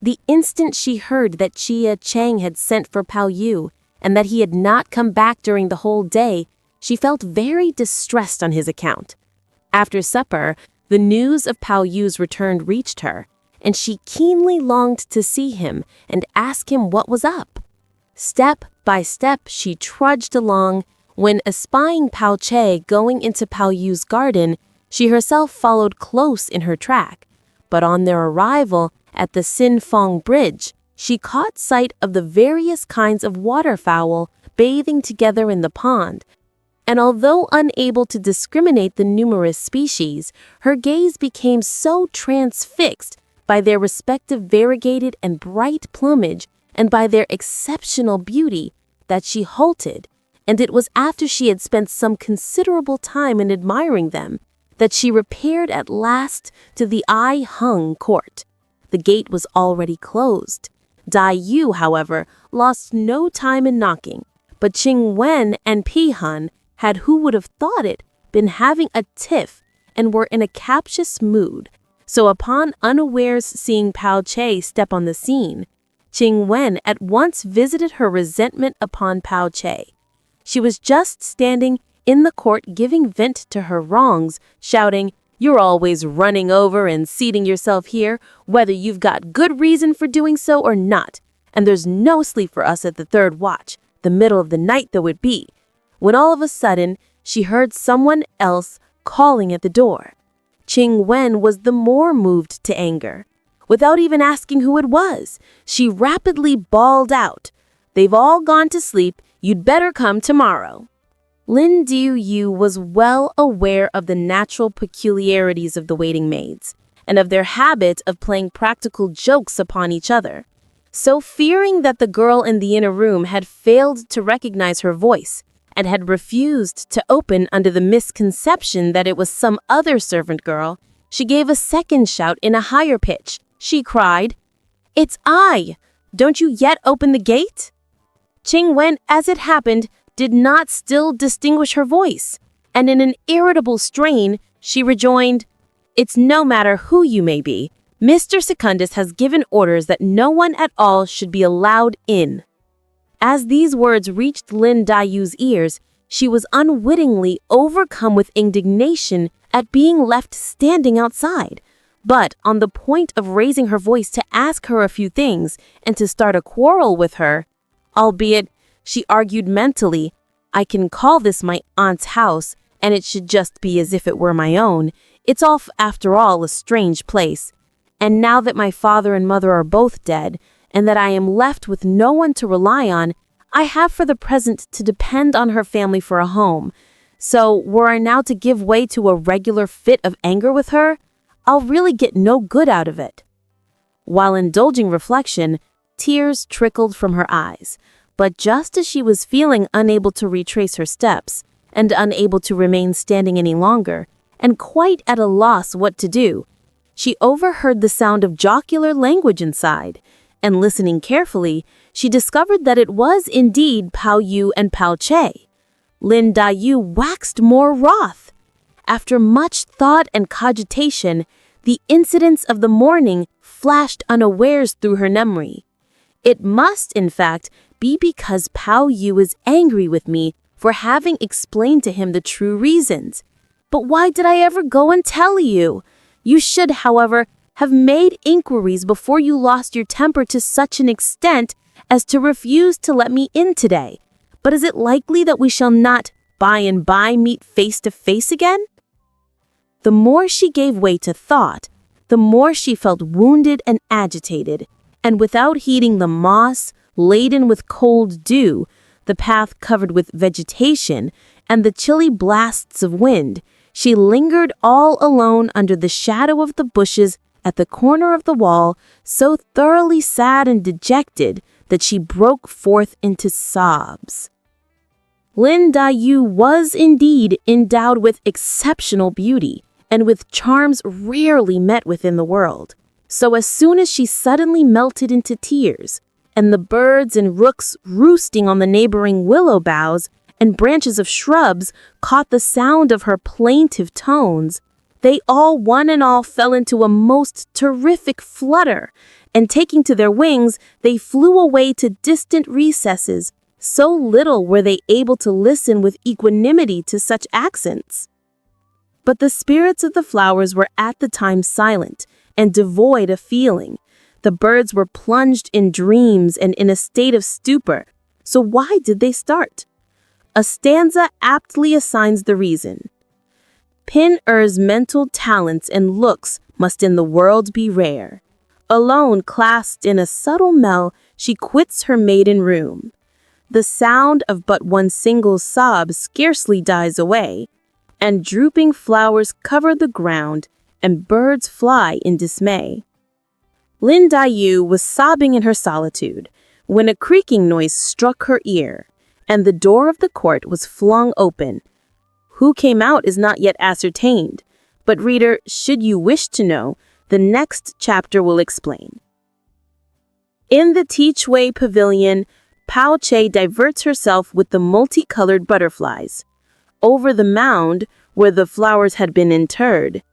The instant she heard that Chia Chang had sent for Pao Yu and that he had not come back during the whole day, she felt very distressed on his account. After supper, the news of Pao Yu's return reached her, and she keenly longed to see him and ask him what was up. Step by step, she trudged along when, espying Pao Che going into Pao Yu's garden, she herself followed close in her track. But on their arrival at the Sin Fong Bridge, she caught sight of the various kinds of waterfowl bathing together in the pond, and although unable to discriminate the numerous species, her gaze became so transfixed by their respective variegated and bright plumage and by their exceptional beauty that she halted, and it was after she had spent some considerable time in admiring them that she repaired at last to the Ai Hung court. The gate was already closed. Dai Yu, however, lost no time in knocking, but Qing Wen and Pi Han had, who would have thought it, been having a tiff and were in a captious mood. So upon unawares seeing Pao Che step on the scene, Qing Wen at once visited her resentment upon Pao Che. She was just standing in the court giving vent to her wrongs, shouting, "You're always running over and seating yourself here, whether you've got good reason for doing so or not. And there's no sleep for us at the third watch, the middle of the night though it be," when all of a sudden she heard someone else calling at the door. Qing Wen was the more moved to anger. Without even asking who it was, she rapidly bawled out, "They've all gone to sleep, you'd better come tomorrow." Lin Diu Yu was well aware of the natural peculiarities of the waiting maids, and of their habit of playing practical jokes upon each other. So fearing that the girl in the inner room had failed to recognize her voice, and had refused to open under the misconception that it was some other servant girl, she gave a second shout in a higher pitch. She cried, "It's I! Don't you yet open the gate?" Qing Wen, as it happened, did not still distinguish her voice, and in an irritable strain, she rejoined, "It's no matter who you may be. Mr. Secundus has given orders that no one at all should be allowed in." As these words reached Lin Dayu's ears, she was unwittingly overcome with indignation at being left standing outside. But on the point of raising her voice to ask her a few things and to start a quarrel with her, albeit, she argued mentally, "I can call this my aunt's house, and it should just be as if it were my own. It's all, after all, a strange place. And now that my father and mother are both dead, and that I am left with no one to rely on, I have for the present to depend on her family for a home. So were I now to give way to a regular fit of anger with her, I'll really get no good out of it." While indulging reflection, tears trickled from her eyes. But just as she was feeling unable to retrace her steps, and unable to remain standing any longer, and quite at a loss what to do, she overheard the sound of jocular language inside, and listening carefully, she discovered that it was indeed Pao Yu and Pao Che. Lin Dayu waxed more wroth. After much thought and cogitation, the incidents of the morning flashed unawares through her memory. It must, in fact, be because Pao Yu is angry with me for having explained to him the true reasons. But why did I ever go and tell you? You should, however, have made inquiries before you lost your temper to such an extent as to refuse to let me in today. But is it likely that we shall not by and by meet face to face again? The more she gave way to thought, the more she felt wounded and agitated, and without heeding the moss, laden with cold dew, the path covered with vegetation, and the chilly blasts of wind, she lingered all alone under the shadow of the bushes at the corner of the wall, so thoroughly sad and dejected that she broke forth into sobs. Lin Dayu was indeed endowed with exceptional beauty, and with charms rarely met with in the world. So as soon as she suddenly melted into tears, and the birds and rooks roosting on the neighboring willow boughs and branches of shrubs caught the sound of her plaintive tones, they all one and all fell into a most terrific flutter, and taking to their wings, they flew away to distant recesses. So little were they able to listen with equanimity to such accents. But the spirits of the flowers were at the time silent and devoid of feeling. The birds were plunged in dreams and in a state of stupor. So why did they start? A stanza aptly assigns the reason. Pin-er's mental talents and looks must in the world be rare. Alone, clasped in a subtle mel, she quits her maiden room. The sound of but one single sob scarcely dies away, and drooping flowers cover the ground, and birds fly in dismay. Lin Daiyu was sobbing in her solitude, when a creaking noise struck her ear, and the door of the court was flung open. Who came out is not yet ascertained, but reader, should you wish to know, the next chapter will explain. In the Teachway Pavilion, Pao Che diverts herself with the multicolored butterflies. Over the mound, where the flowers had been interred,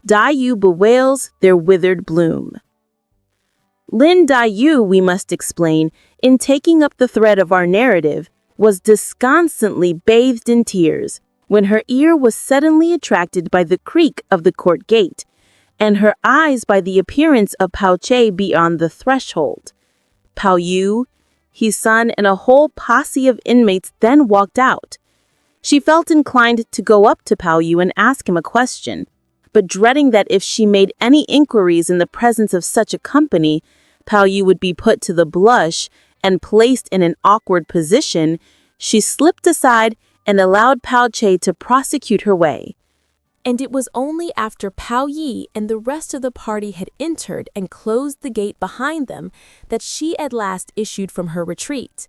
Daiyu bewails their withered bloom. Lin Daiyu, we must explain, in taking up the thread of our narrative, was disconsolately bathed in tears when her ear was suddenly attracted by the creak of the court gate, and her eyes by the appearance of Pao Che beyond the threshold. Pao Yu, his son, and a whole posse of inmates then walked out. She felt inclined to go up to Pao Yu and ask him a question, but dreading that if she made any inquiries in the presence of such a company, Pao Yu would be put to the blush and placed in an awkward position, she slipped aside and allowed Pao Che to prosecute her way. And it was only after Pao Yi and the rest of the party had entered and closed the gate behind them that she at last issued from her retreat.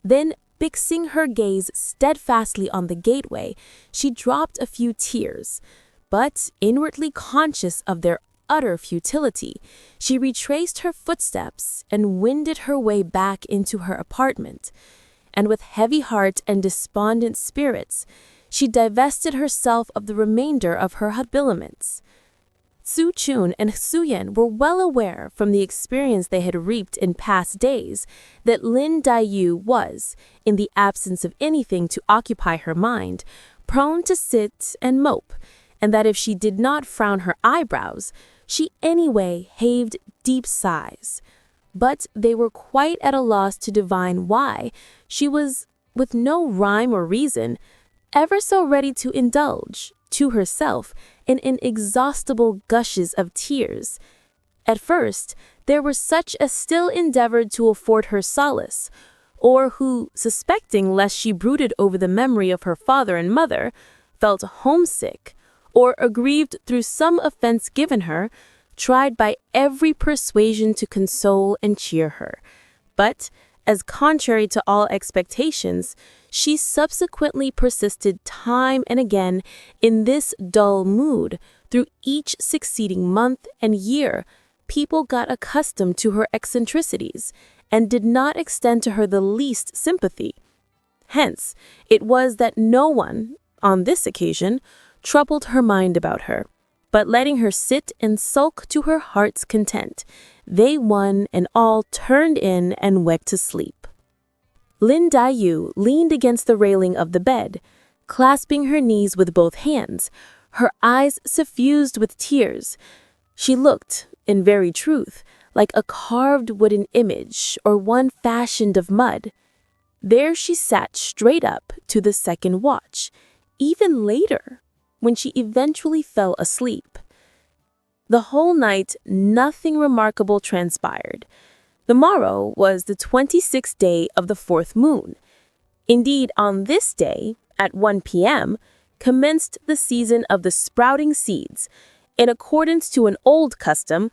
Then, fixing her gaze steadfastly on the gateway, she dropped a few tears. But, inwardly conscious of their utter futility, she retraced her footsteps and wended her way back into her apartment. And with heavy heart and despondent spirits, she divested herself of the remainder of her habiliments. Su Chun and Su Yan were well aware from the experience they had reaped in past days that Lin Daiyu was, in the absence of anything to occupy her mind, prone to sit and mope, and that if she did not frown her eyebrows, she anyway heaved deep sighs. But they were quite at a loss to divine why she was, with no rhyme or reason, ever so ready to indulge, to herself, in inexhaustible gushes of tears. At first, there were such as still endeavored to afford her solace, or who, suspecting lest she brooded over the memory of her father and mother, felt homesick, or aggrieved through some offense given her, tried by every persuasion to console and cheer her. But, as contrary to all expectations, she subsequently persisted time and again in this dull mood. Through each succeeding month and year, people got accustomed to her eccentricities and did not extend to her the least sympathy. Hence, it was that no one, on this occasion, troubled her mind about her, but letting her sit and sulk to her heart's content, they one and all turned in and went to sleep. Lin Daiyu leaned against the railing of the bed, clasping her knees with both hands, her eyes suffused with tears. She looked, in very truth, like a carved wooden image or one fashioned of mud. There she sat straight up to the second watch, even later, when she eventually fell asleep. The whole night, nothing remarkable transpired. The morrow was the 26th day of the 4th moon. Indeed, on this day, at 1 p.m., commenced the season of the sprouting seeds. In accordance to an old custom,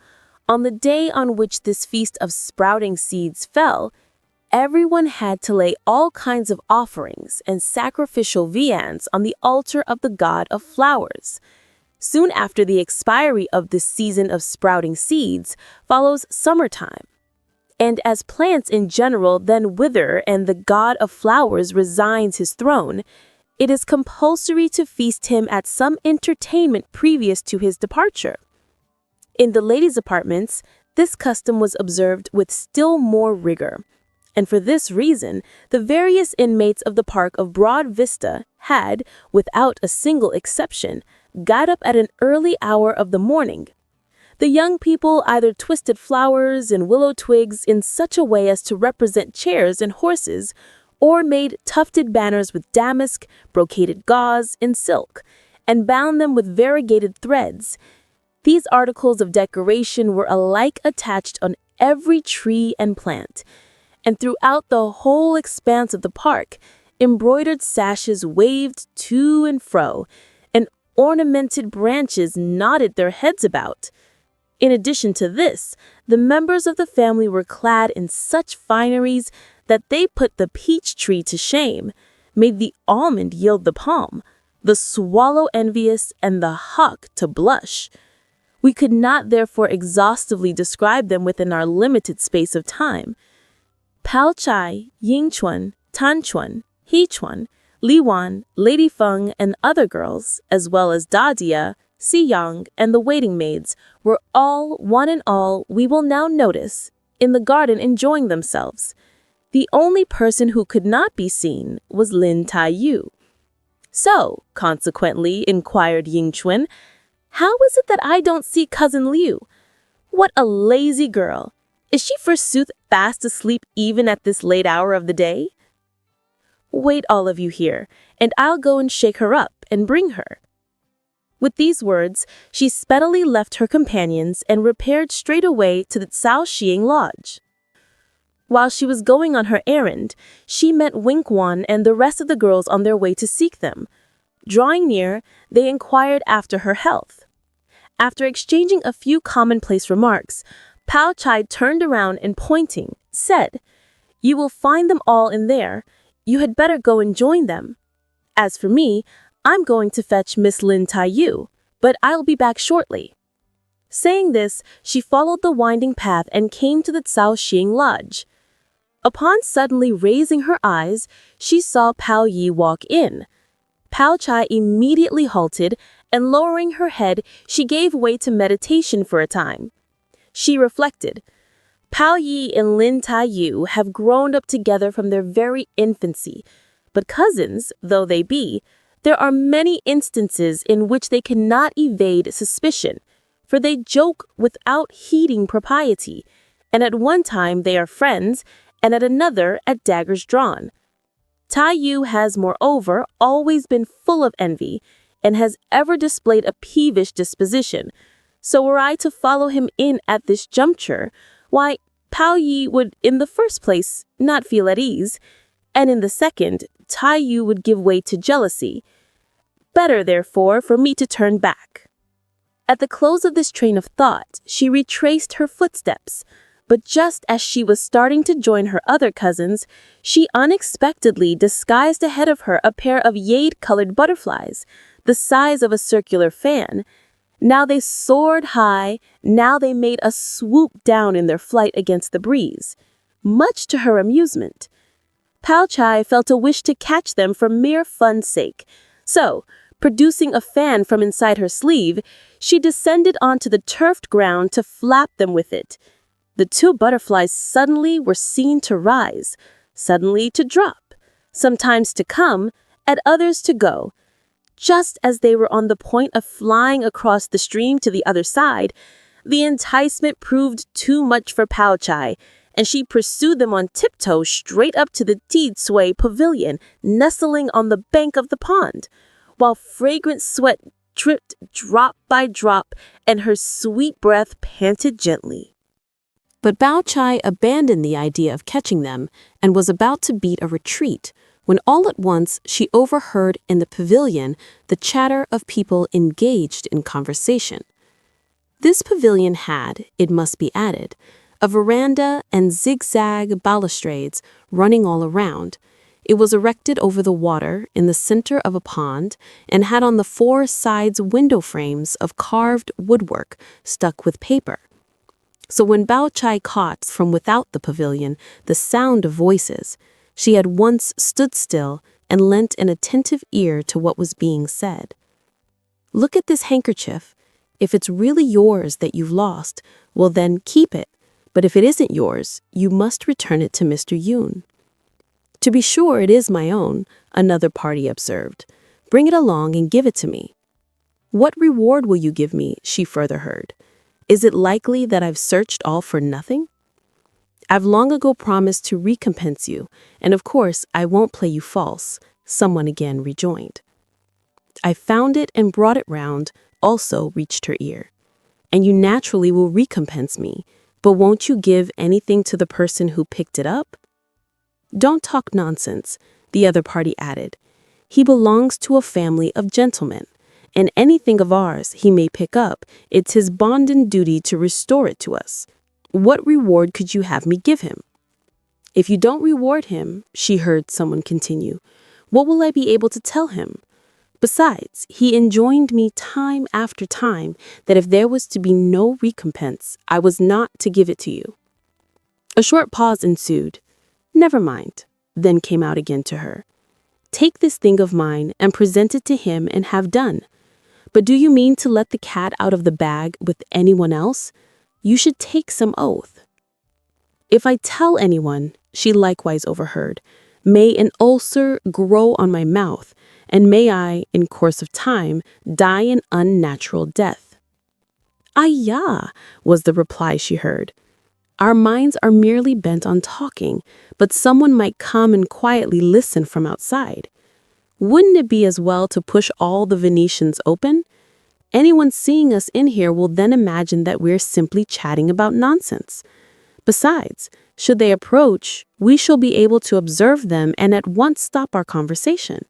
on the day on which this feast of sprouting seeds fell, everyone had to lay all kinds of offerings and sacrificial viands on the altar of the god of flowers. Soon after the expiry of this season of sprouting seeds follows summertime. And as plants in general then wither and the god of flowers resigns his throne, it is compulsory to feast him at some entertainment previous to his departure. In the ladies' apartments, This custom was observed with still more rigor. And for this reason, the various inmates of the park of Broad Vista had, without a single exception, got up at an early hour of the morning. The young people either twisted flowers and willow twigs in such a way as to represent chairs and horses, or made tufted banners with damask, brocaded gauze, and silk, and bound them with variegated threads. These articles of decoration were alike attached on every tree and plant, and throughout the whole expanse of the park, embroidered sashes waved to and fro, and ornamented branches nodded their heads about. In addition to this, the members of the family were clad in such fineries that they put the peach tree to shame, made the almond yield the palm, the swallow envious, and the hawk to blush. We could not therefore exhaustively describe them within our limited space of time. Pao Chai, Ying Chuan, Tan Chuan, He Chuan, Li Wan, Lady Feng, and other girls, as well as Da Dia, Si Yang, and the waiting maids, were all, one and all, we will now notice, in the garden enjoying themselves. The only person who could not be seen was Lin Tai Yu. So, consequently, inquired Ying Chuan, how is it that I don't see Cousin Liu? What a lazy girl! Is she forsooth fast asleep even at this late hour of the day? Wait all of you here, and I'll go and shake her up and bring her. With these words, she speedily left her companions and repaired straight away to the Cao Xiang Lodge. While she was going on her errand, she met Wink Wan and the rest of the girls on their way to seek them. Drawing near, they inquired after her health. After exchanging a few commonplace remarks, Pao Chai turned around and pointing, said, "You will find them all in there. You had better go and join them. As for me, I'm going to fetch Miss Lin Tai Yu, but I'll be back shortly." Saying this, she followed the winding path and came to the Cao Xiang Lodge. Upon suddenly raising her eyes, she saw Pao Yi walk in. Pao Chai immediately halted, and lowering her head, she gave way to meditation for a time. She reflected, Pao Yi and Lin Tai Yu have grown up together from their very infancy, but cousins, though they be, there are many instances in which they cannot evade suspicion, for they joke without heeding propriety, and at one time they are friends, and at another at daggers drawn. Tai Yu has, moreover, always been full of envy, and has ever displayed a peevish disposition. So were I to follow him in at this juncture, why, Pao Yi would, in the first place, not feel at ease, and in the second, Tai Yu would give way to jealousy. Better, therefore, for me to turn back. At the close of this train of thought, she retraced her footsteps, but just as she was starting to join her other cousins, she unexpectedly disguised ahead of her a pair of jade-colored butterflies, the size of a circular fan. Now they soared high, now they made a swoop down in their flight against the breeze, much to her amusement. Pao Chai felt a wish to catch them for mere fun's sake, so, producing a fan from inside her sleeve, she descended onto the turfed ground to flap them with it. The two butterflies suddenly were seen to rise, suddenly to drop, sometimes to come, at others to go. Just as they were on the point of flying across the stream to the other side, the enticement proved too much for Pao Chai, and she pursued them on tiptoe straight up to the Ti Tsui pavilion nestling on the bank of the pond, while fragrant sweat dripped drop by drop and her sweet breath panted gently. But Bao Chai abandoned the idea of catching them and was about to beat a retreat when all at once she overheard in the pavilion the chatter of people engaged in conversation. This pavilion had, it must be added, a veranda and zigzag balustrades running all around. It was erected over the water in the center of a pond and had on the four sides window frames of carved woodwork stuck with paper. So when Bao Chai caught from without the pavilion the sound of voices, she at once stood still and lent an attentive ear to what was being said. "Look at this handkerchief. If it's really yours that you've lost, well then keep it. But if it isn't yours, you must return it to Mr. Yoon. To be sure it is my own, another party observed. Bring it along and give it to me. What reward will you give me? She further heard. Is it likely that I've searched all for nothing? I've long ago promised to recompense you, and of course I won't play you false, someone again rejoined. I found it and brought it round, also reached her ear. And you naturally will recompense me, but won't you give anything to the person who picked it up? Don't talk nonsense, the other party added. He belongs to a family of gentlemen, and anything of ours he may pick up, it's his bounden duty to restore it to us. What reward could you have me give him? If you don't reward him, she heard someone continue, what will I be able to tell him? Besides, he enjoined me time after time that if there was to be no recompense, I was not to give it to you. A short pause ensued. Never mind, then came out again to her. Take this thing of mine and present it to him and have done. But do you mean to let the cat out of the bag with anyone else? You should take some oath. If I tell anyone, she likewise overheard, may an ulcer grow on my mouth, and may I, in course of time, die an unnatural death. Ayah, was the reply she heard. Our minds are merely bent on talking, but someone might come and quietly listen from outside. Wouldn't it be as well to push all the Venetians open? Anyone seeing us in here will then imagine that we're simply chatting about nonsense. Besides, should they approach, we shall be able to observe them and at once stop our conversation.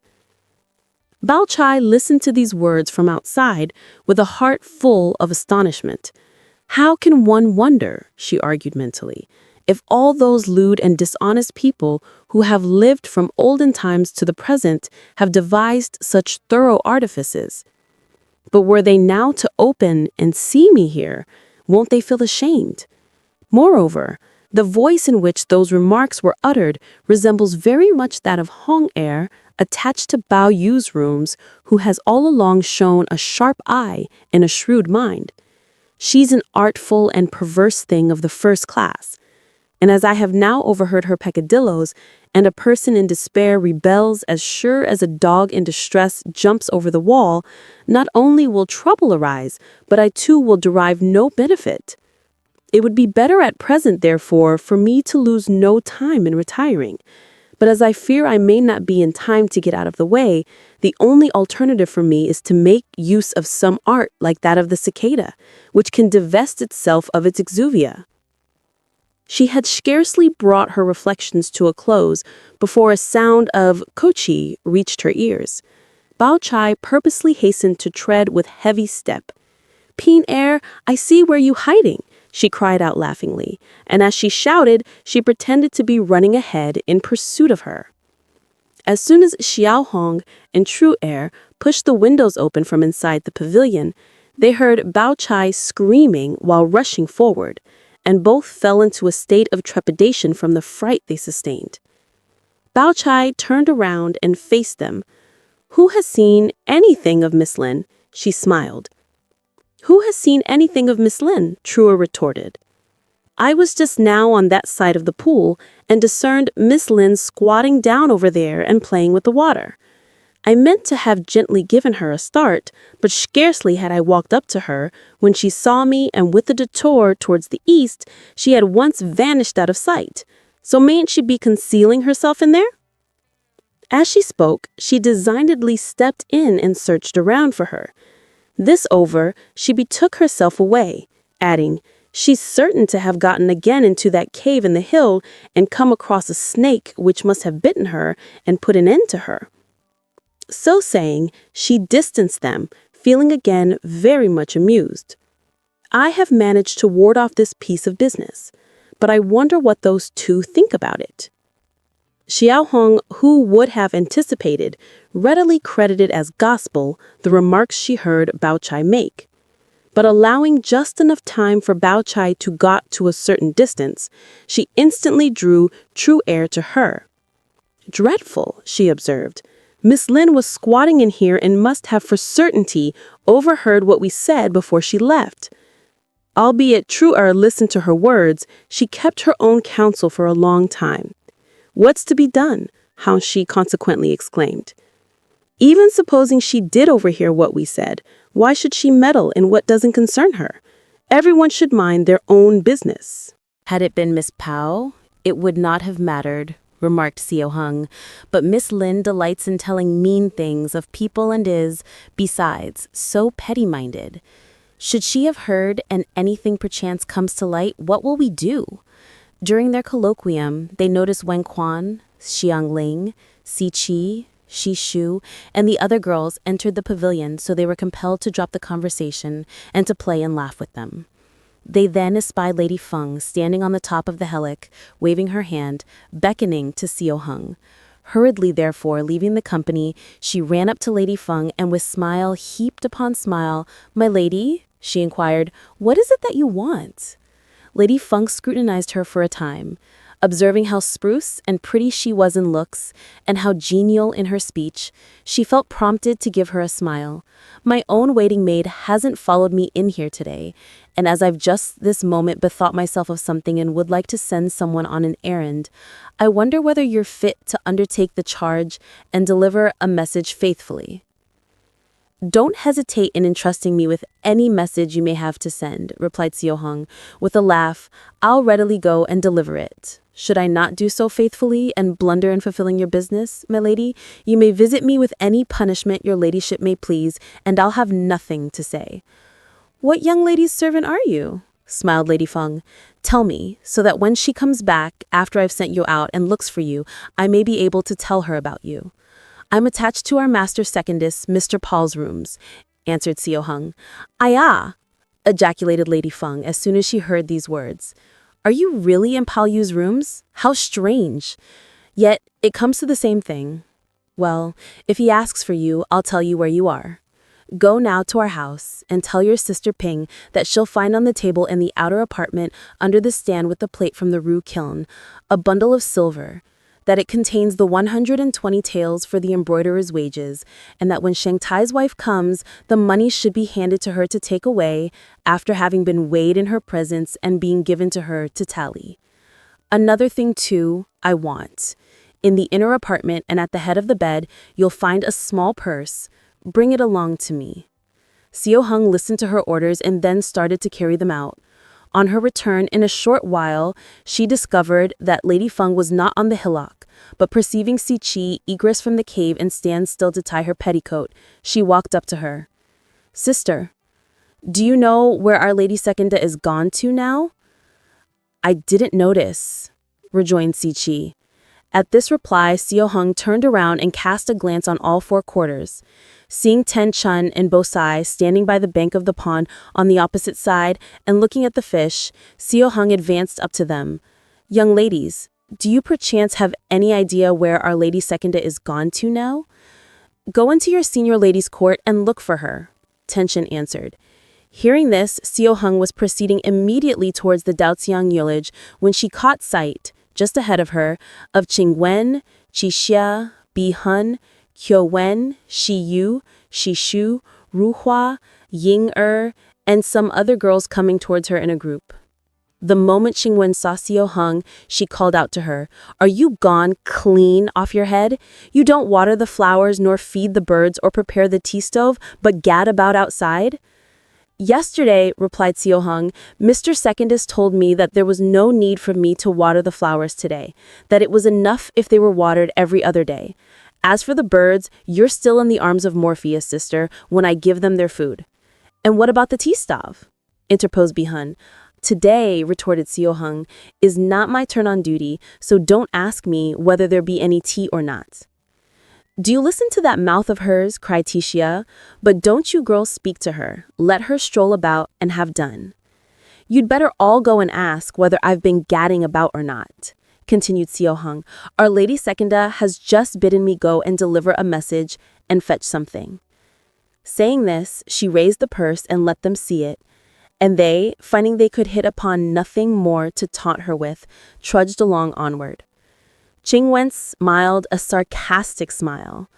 Bao Chai listened to these words from outside with a heart full of astonishment. How can one wonder, she argued mentally, if all those lewd and dishonest people who have lived from olden times to the present have devised such thorough artifices? But were they now to open and see me here, won't they feel ashamed? Moreover, the voice in which those remarks were uttered resembles very much that of Hong Er, attached to Bao Yu's rooms, who has all along shown a sharp eye and a shrewd mind. She's an artful and perverse thing of the first class. And as I have now overheard her peccadilloes, and a person in despair rebels as sure as a dog in distress jumps over the wall, not only will trouble arise, but I too will derive no benefit. It would be better at present, therefore, for me to lose no time in retiring. But as I fear I may not be in time to get out of the way, the only alternative for me is to make use of some art like that of the cicada, which can divest itself of its exuvia. She had scarcely brought her reflections to a close before a sound of kochi reached her ears. Bao Chai purposely hastened to tread with heavy step. "Pin Er, I see where you hiding," she cried out laughingly, and as she shouted, she pretended to be running ahead in pursuit of her. As soon as Xiao Hong and True Air pushed the windows open from inside the pavilion, they heard Bao Chai screaming while rushing forward, and both fell into a state of trepidation from the fright they sustained. Bao Chai turned around and faced them. "Who has seen anything of Miss Lin?" She smiled. "Who has seen anything of Miss Lin?" Trua retorted. "I was just now on that side of the pool and discerned Miss Lin squatting down over there and playing with the water. I meant to have gently given her a start, but scarcely had I walked up to her when she saw me, and with a detour towards the east, she had once vanished out of sight. So mayn't she be concealing herself in there?" As she spoke, she designedly stepped in and searched around for her. This over, she betook herself away, adding, "She's certain to have gotten again into that cave in the hill and come across a snake which must have bitten her and put an end to her." So saying, she distanced them, feeling again very much amused. "I have managed to ward off this piece of business, but I wonder what those two think about it." Xiao Hong, who would have anticipated, readily credited as gospel the remarks she heard Bao Chai make. But allowing just enough time for Bao Chai to got to a certain distance, she instantly drew True Air to her. "Dreadful," she observed. Miss Lin was squatting in here and must have for certainty overheard what we said before she left. Albeit true listened to her words, she kept her own counsel for a long time. What's to be done? How she consequently exclaimed. Even supposing she did overhear what we said, why should she meddle in what doesn't concern her? Everyone should mind their own business. Had it been Miss Pao, it would not have mattered, remarked Seo Hung, but Miss Lin delights in telling mean things of people and is, besides, so petty-minded. Should she have heard and anything perchance comes to light, what will we do? During their colloquium, they noticed Wen Quan, Xiang Ling, Si Chi, Shi Shu, and the other girls entered the pavilion, so they were compelled to drop the conversation and to play and laugh with them. They then espied Lady Feng standing on the top of the hillock, waving her hand, beckoning to Seo Hung. Hurriedly, therefore, leaving the company, she ran up to Lady Feng and with smile heaped upon smile, "My lady," she inquired, "what is it that you want?" Lady Feng scrutinized her for a time, observing how spruce and pretty she was in looks, and how genial in her speech. She felt prompted to give her a smile. "My own waiting maid hasn't followed me in here today, and as I've just this moment bethought myself of something and would like to send someone on an errand, I wonder whether you're fit to undertake the charge and deliver a message faithfully." "Don't hesitate in entrusting me with any message you may have to send," replied Seo Hung. With a laugh, "I'll readily go and deliver it. Should I not do so faithfully and blunder in fulfilling your business, my lady, you may visit me with any punishment your ladyship may please, and I'll have nothing to say." "What young lady's servant are you?" smiled Lady Feng. "Tell me, so that when she comes back after I've sent you out and looks for you, I may be able to tell her about you." "I'm attached to our master secondist, Mr. Paul's rooms," answered Seo Hung. "Ah!" ejaculated Lady Feng as soon as she heard these words. "Are you really in Pao Yu's rooms? How strange! Yet it comes to the same thing. Well, if he asks for you, I'll tell you where you are. Go now to our house and tell your sister Ping that she'll find on the table in the outer apartment under the stand with the plate from the Rue Kiln a bundle of silver, that it contains the 120 taels for the embroiderer's wages, and that when Shang Tai's wife comes, the money should be handed to her to take away, after having been weighed in her presence and being given to her to tally. Another thing, too, I want. In the inner apartment and at the head of the bed, you'll find a small purse. Bring it along to me." Seo Hung listened to her orders and then started to carry them out. On her return, in a short while, she discovered that Lady Feng was not on the hillock, but perceiving Si Chi egress from the cave and stand still to tie her petticoat, she walked up to her. "Sister, do you know where Our Lady Secunda is gone to now?" "I didn't notice," rejoined Si Chi. At this reply, Seo Hung turned around and cast a glance on all four quarters. Seeing Ten Chun and Bo Sai standing by the bank of the pond on the opposite side and looking at the fish, Seo Hung advanced up to them. "Young ladies, do you perchance have any idea where Our Lady Secunda is gone to now?" "Go into your senior lady's court and look for her," Ten Chun answered. Hearing this, Seo Hung was proceeding immediately towards the Daoxiang village when she caught sight, just ahead of her, of Qing Wen, Qi Xia, Bi Hun, Qiu Wen, Shi Yu, Shi Shu, Ru Hua, Ying and some other girls coming towards her in a group. The moment Qing Wen saw Seo Hung, she called out to her, "Are you gone clean off your head? You don't water the flowers nor feed the birds or prepare the tea stove, but gad about outside?" "Yesterday," replied Seo Hung, "Mr. Secondist told me that there was no need for me to water the flowers today, that it was enough if they were watered every other day. As for the birds, you're still in the arms of Morpheus, sister, when I give them their food." "And what about the tea stove?" interposed Bi Hun. "Today," retorted Seo Hung, "is not my turn on duty, so don't ask me whether there be any tea or not." "Do you listen to that mouth of hers?" cried Tixia. "But don't you girls speak to her. Let her stroll about and have done." "You'd better all go and ask whether I've been gadding about or not," continued Seo Hung. "Our Lady Secunda has just bidden me go and deliver a message and fetch something." Saying this, she raised the purse and let them see it, and they, finding they could hit upon nothing more to taunt her with, trudged along onward. Qing Wen smiled a sarcastic smile.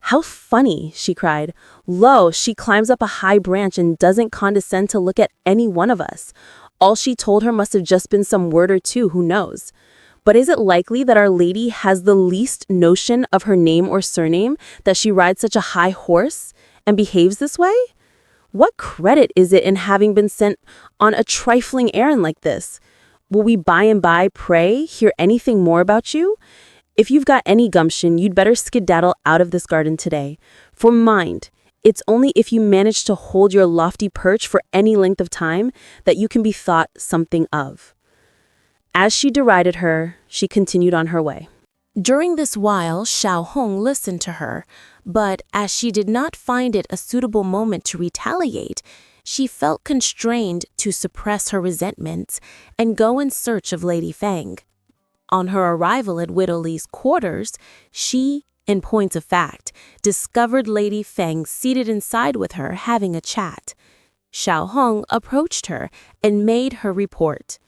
"How funny," she cried. "Lo, she climbs up a high branch and doesn't condescend to look at any one of us. All she told her must have just been some word or two, who knows? But is it likely that Our Lady has the least notion of her name or surname, that she rides such a high horse and behaves this way? What credit is it in having been sent on a trifling errand like this? Will we by and by, pray, hear anything more about you? If you've got any gumption, you'd better skedaddle out of this garden today. For mind, it's only if you manage to hold your lofty perch for any length of time that you can be thought something of." As she derided her, she continued on her way. During this while, Xiao Hong listened to her, but as she did not find it a suitable moment to retaliate, she felt constrained to suppress her resentments and go in search of Lady Fang. On her arrival at Widow Li's quarters, she, in point of fact, discovered Lady Fang seated inside with her having a chat. Xiao Hong approached her and made her report.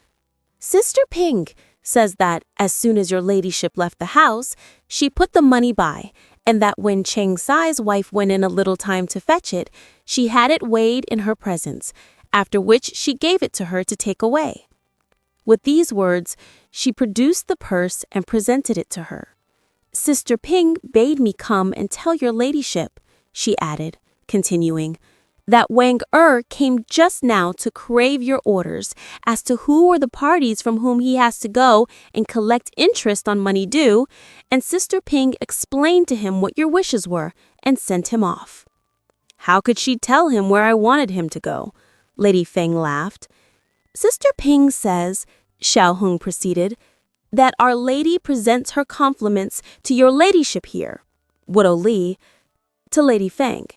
"Sister Ping says that as soon as your ladyship left the house, she put the money by, and that when Cheng Sai's wife went in a little time to fetch it, she had it weighed in her presence, after which she gave it to her to take away." With these words, she produced the purse and presented it to her. "Sister Ping bade me come and tell your ladyship," she added, continuing, "that Wang came just now to crave your orders as to who are the parties from whom he has to go and collect interest on money due, and Sister Ping explained to him what your wishes were and sent him off." "How could she tell him where I wanted him to go?" Lady Feng laughed. "Sister Ping says," Xiao Hong proceeded, "that Our Lady presents her compliments to your ladyship here," Widow Li, to Lady Feng,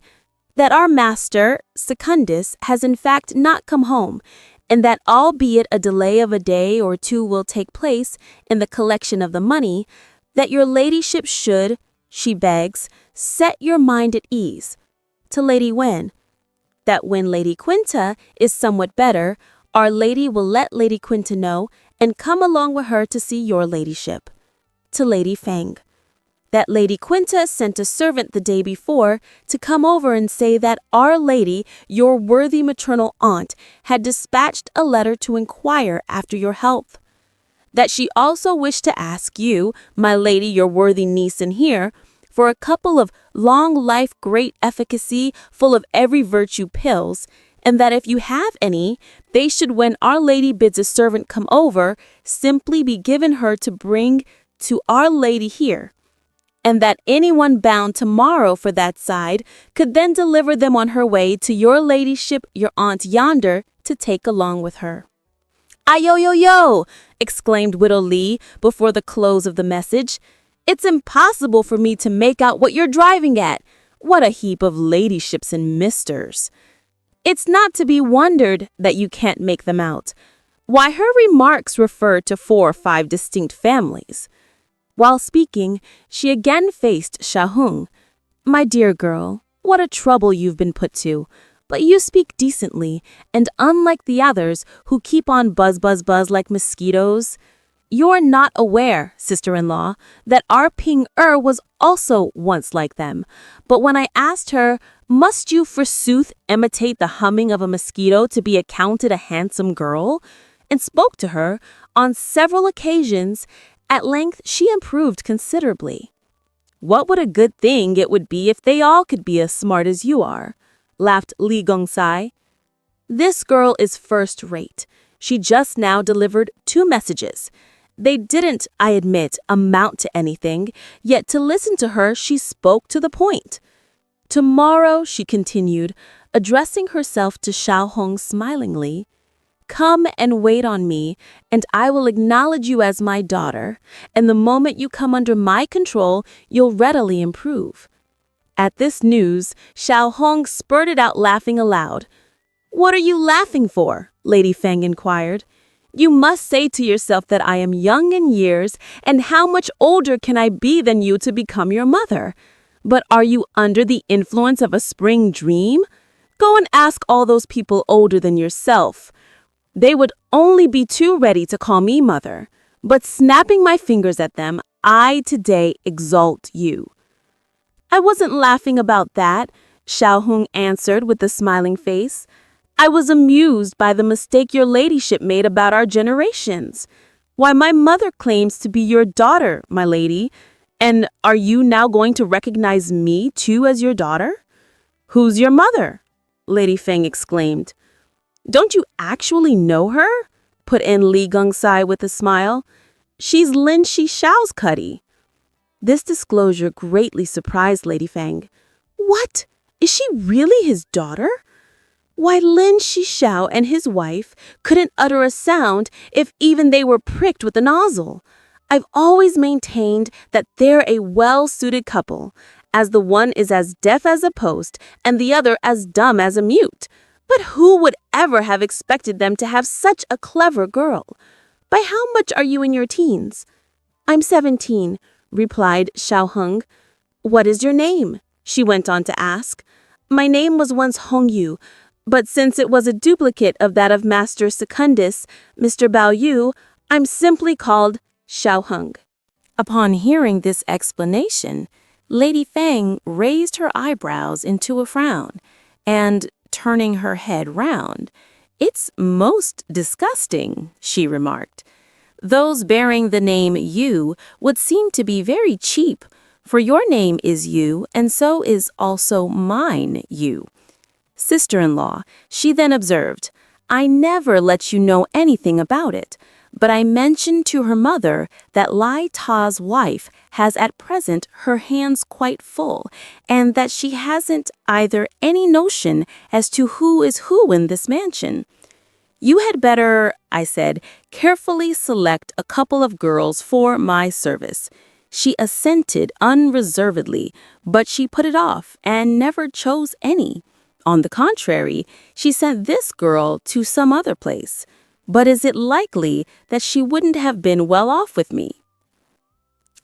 "that our master, Secundus, has in fact not come home, and that albeit a delay of a day or two will take place in the collection of the money, that your ladyship should, she begs, set your mind at ease," to Lady Wen, "that when Lady Quinta is somewhat better, Our Lady will let Lady Quinta know and come along with her to see your ladyship," to Lady Feng, "that Lady Quinta sent a servant the day before to come over and say that Our Lady, your worthy maternal aunt, had dispatched a letter to inquire after your health. That she also wished to ask you, my lady, your worthy niece in here, for a couple of long life great efficacy full of every virtue pills, and that if you have any, they should, when Our Lady bids a servant come over, simply be given her to bring to Our Lady here, and that anyone bound tomorrow for that side could then deliver them on her way to your ladyship, your aunt yonder, to take along with her." "Ayo-yo-yo!" exclaimed Widow Li before the close of the message. "It's impossible for me to make out what you're driving at. What a heap of ladyships and misters! It's not to be wondered that you can't make them out. Why, her remarks refer to 4 or 5 distinct families." While speaking, she again faced Xiao Hong. "My dear girl, what a trouble you've been put to. But you speak decently, and unlike the others who keep on buzz like mosquitoes. You're not aware, sister-in-law, that our Ping was also once like them. But when I asked her, must you forsooth imitate the humming of a mosquito to be accounted a handsome girl, and spoke to her on several occasions, at length she improved considerably." "What would a good thing it would be if they all could be as smart as you are," laughed Li Gongsai. "This girl is first rate. She just now delivered 2 messages. They didn't, I admit, amount to anything, yet to listen to her she spoke to the point. Tomorrow," she continued, addressing herself to Xiao Hong smilingly, "come and wait on me, and I will acknowledge you as my daughter, and the moment you come under my control, you'll readily improve." At this news, Xiao Hong spurted out laughing aloud. "What are you laughing for?" Lady Feng inquired. "You must say to yourself that I am young in years, and how much older can I be than you to become your mother? But are you under the influence of a spring dream? Go and ask all those people older than yourself. They would only be too ready to call me mother, but snapping my fingers at them, I today exalt you." I wasn't laughing about that, Xiao Hong answered with a smiling face. I was amused by the mistake your ladyship made about our generations. Why, my mother claims to be your daughter, my lady. And are you now going to recognize me, too, as your daughter? Who's your mother? Lady Feng exclaimed. Don't you actually know her? Put in Li Gongxai with a smile. She's Lin Xiao's Cuddy. This disclosure greatly surprised Lady Feng. What? Is she really his daughter? Why, Lin Xiao and his wife couldn't utter a sound if even they were pricked with a nozzle. I've always maintained that they're a well-suited couple, as the one is as deaf as a post and the other as dumb as a mute. But who would ever have expected them to have such a clever girl? By how much are you in your teens? I'm 17, replied Xiao Heng. What is your name? She went on to ask. My name was once Hong Yu, but since it was a duplicate of that of Master Secundus, Mr. Bao Yu, I'm simply called Xiao Heng. Upon hearing this explanation, Lady Feng raised her eyebrows into a frown, and, turning her head round, "It's most disgusting," she remarked. "Those bearing the name Yu would seem to be very cheap, for your name is Yu, and so is also mine Yu." Sister-in-law, she then observed, "I never let you know anything about it, but I mentioned to her mother that Lai Ta's wife has at present her hands quite full, and that she hasn't either any notion as to who is who in this mansion. You had better," I said, "carefully select a couple of girls for my service." She assented unreservedly, but she put it off and never chose any. On the contrary, she sent this girl to some other place. But is it likely that she wouldn't have been well off with me?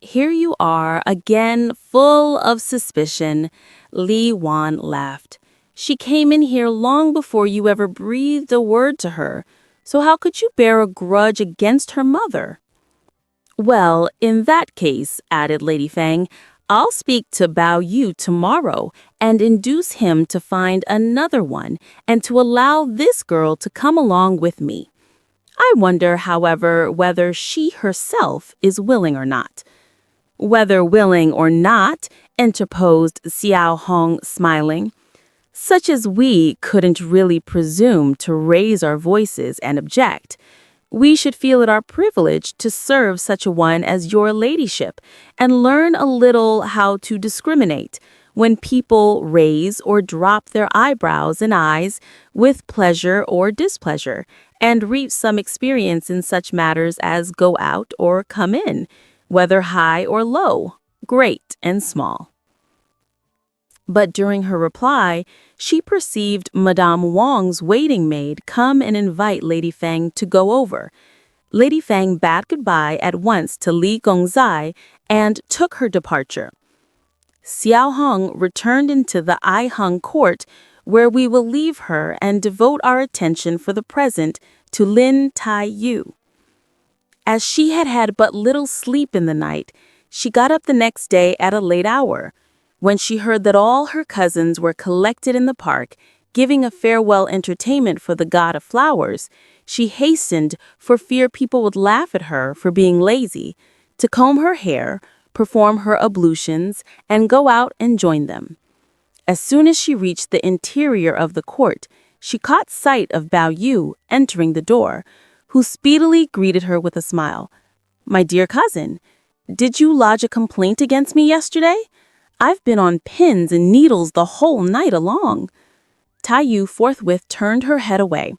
Here you are, again full of suspicion, Li Wan laughed. She came in here long before you ever breathed a word to her, so how could you bear a grudge against her mother? Well, in that case, added Lady Feng, I'll speak to Bao Yu tomorrow and induce him to find another one and to allow this girl to come along with me. I wonder, however, whether she herself is willing or not. Whether willing or not, interposed Xiao Hong, smiling. Such as we couldn't really presume to raise our voices and object. We should feel it our privilege to serve such a one as your ladyship and learn a little how to discriminate when people raise or drop their eyebrows and eyes with pleasure or displeasure, and reap some experience in such matters as go out or come in, whether high or low, great and small. But during her reply, she perceived Madame Wang's waiting maid come and invite Lady Feng to go over. Lady Feng bade goodbye at once to Li Gongzai and took her departure. Xiao Hong returned into the Ai Hung court, where we will leave her and devote our attention for the present to Lin Tai Yu. As she had had but little sleep in the night, she got up the next day at a late hour. When she heard that all her cousins were collected in the park, giving a farewell entertainment for the god of flowers, she hastened, for fear people would laugh at her for being lazy, to comb her hair, perform her ablutions, and go out and join them. As soon as she reached the interior of the court, she caught sight of Bao Yu entering the door, who speedily greeted her with a smile. "My dear cousin, did you lodge a complaint against me yesterday? I've been on pins and needles the whole night along." Tai Yu forthwith turned her head away.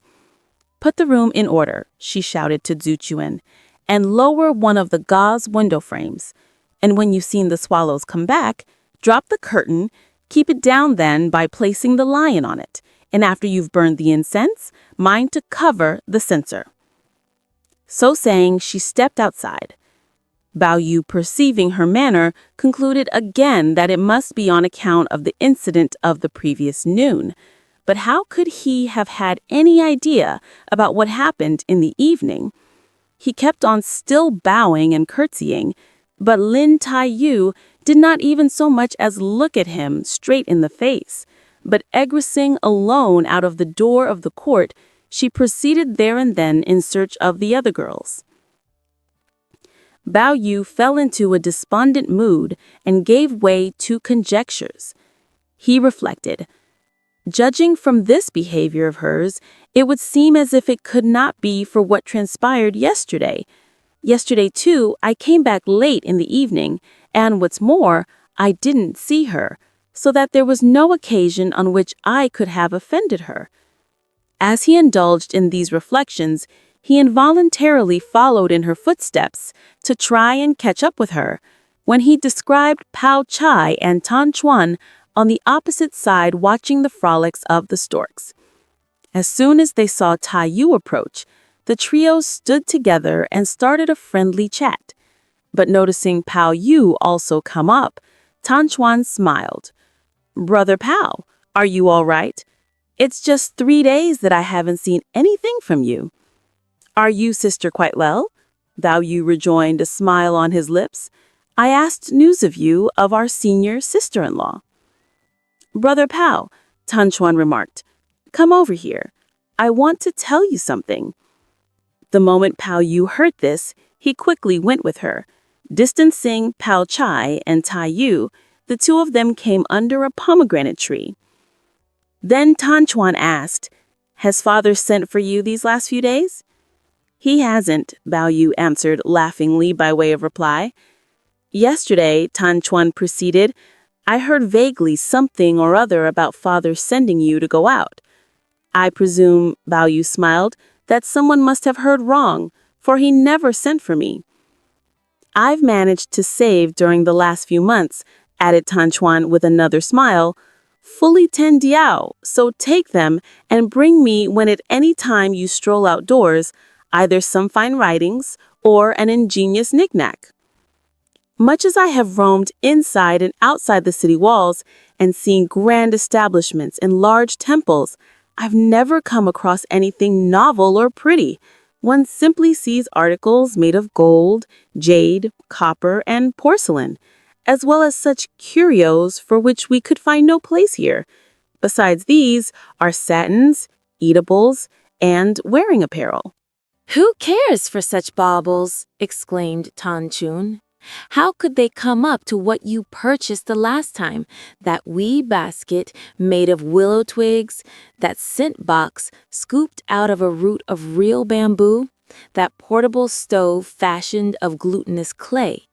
"Put the room in order," she shouted to Zhu Chuan, "and lower one of the gauze window frames. And when you've seen the swallows come back, drop the curtain, keep it down then by placing the lion on it, and after you've burned the incense, mind to cover the censer." So saying, she stepped outside. Bao Yu, perceiving her manner, concluded again that it must be on account of the incident of the previous noon. But how could he have had any idea about what happened in the evening? He kept on still bowing and curtsying, But Lin Tai-yu did not even so much as look at him straight in the face, but egressing alone out of the door of the court, she proceeded there and then in search of the other girls. Bao Yu fell into a despondent mood and gave way to conjectures. He reflected, judging from this behavior of hers, it would seem as if it could not be for what transpired yesterday. Yesterday, too, I came back late in the evening, and what's more, I didn't see her, so that there was no occasion on which I could have offended her. As he indulged in these reflections, he involuntarily followed in her footsteps to try and catch up with her, when he described Pao Chai and Tan Chuan on the opposite side watching the frolics of the storks. As soon as they saw Tai Yu approach, the trio stood together and started a friendly chat. But noticing Pao Yu also come up, Tan Chuan smiled. "Brother Pao, are you all right? It's just 3 days that I haven't seen anything from you." "Are you, sister, quite well?" Bao Yu rejoined, a smile on his lips. "I asked news of you of our senior sister-in-law." "Brother Pao," Tan Chuan remarked, "come over here. I want to tell you something." The moment Pao Yu heard this, he quickly went with her. Distancing Pao Chai and Tai Yu, the two of them came under a pomegranate tree. Then Tan Chuan asked, "Has father sent for you these last few days?" "He hasn't," Bao Yu answered laughingly by way of reply. "Yesterday," Tan Chuan proceeded, "I heard vaguely something or other about father sending you to go out. I presume," Bao Yu smiled, "that someone must have heard wrong, for he never sent for me." "I've managed to save during the last few months," added Tan Chuan with another smile, "fully 10 diao, so take them and bring me when at any time you stroll outdoors, either some fine writings or an ingenious knick-knack." Much as I have roamed inside and outside the city walls and seen grand establishments and large temples, I've never come across anything novel or pretty. One simply sees articles made of gold, jade, copper, and porcelain, as well as such curios for which we could find no place here. Besides these are satins, eatables, and wearing apparel. "Who cares for such baubles?" exclaimed Tan Chun. "How could they come up to what you purchased the last time? That wee basket made of willow twigs, that scent box scooped out of a root of real bamboo, that portable stove fashioned of glutinous clay.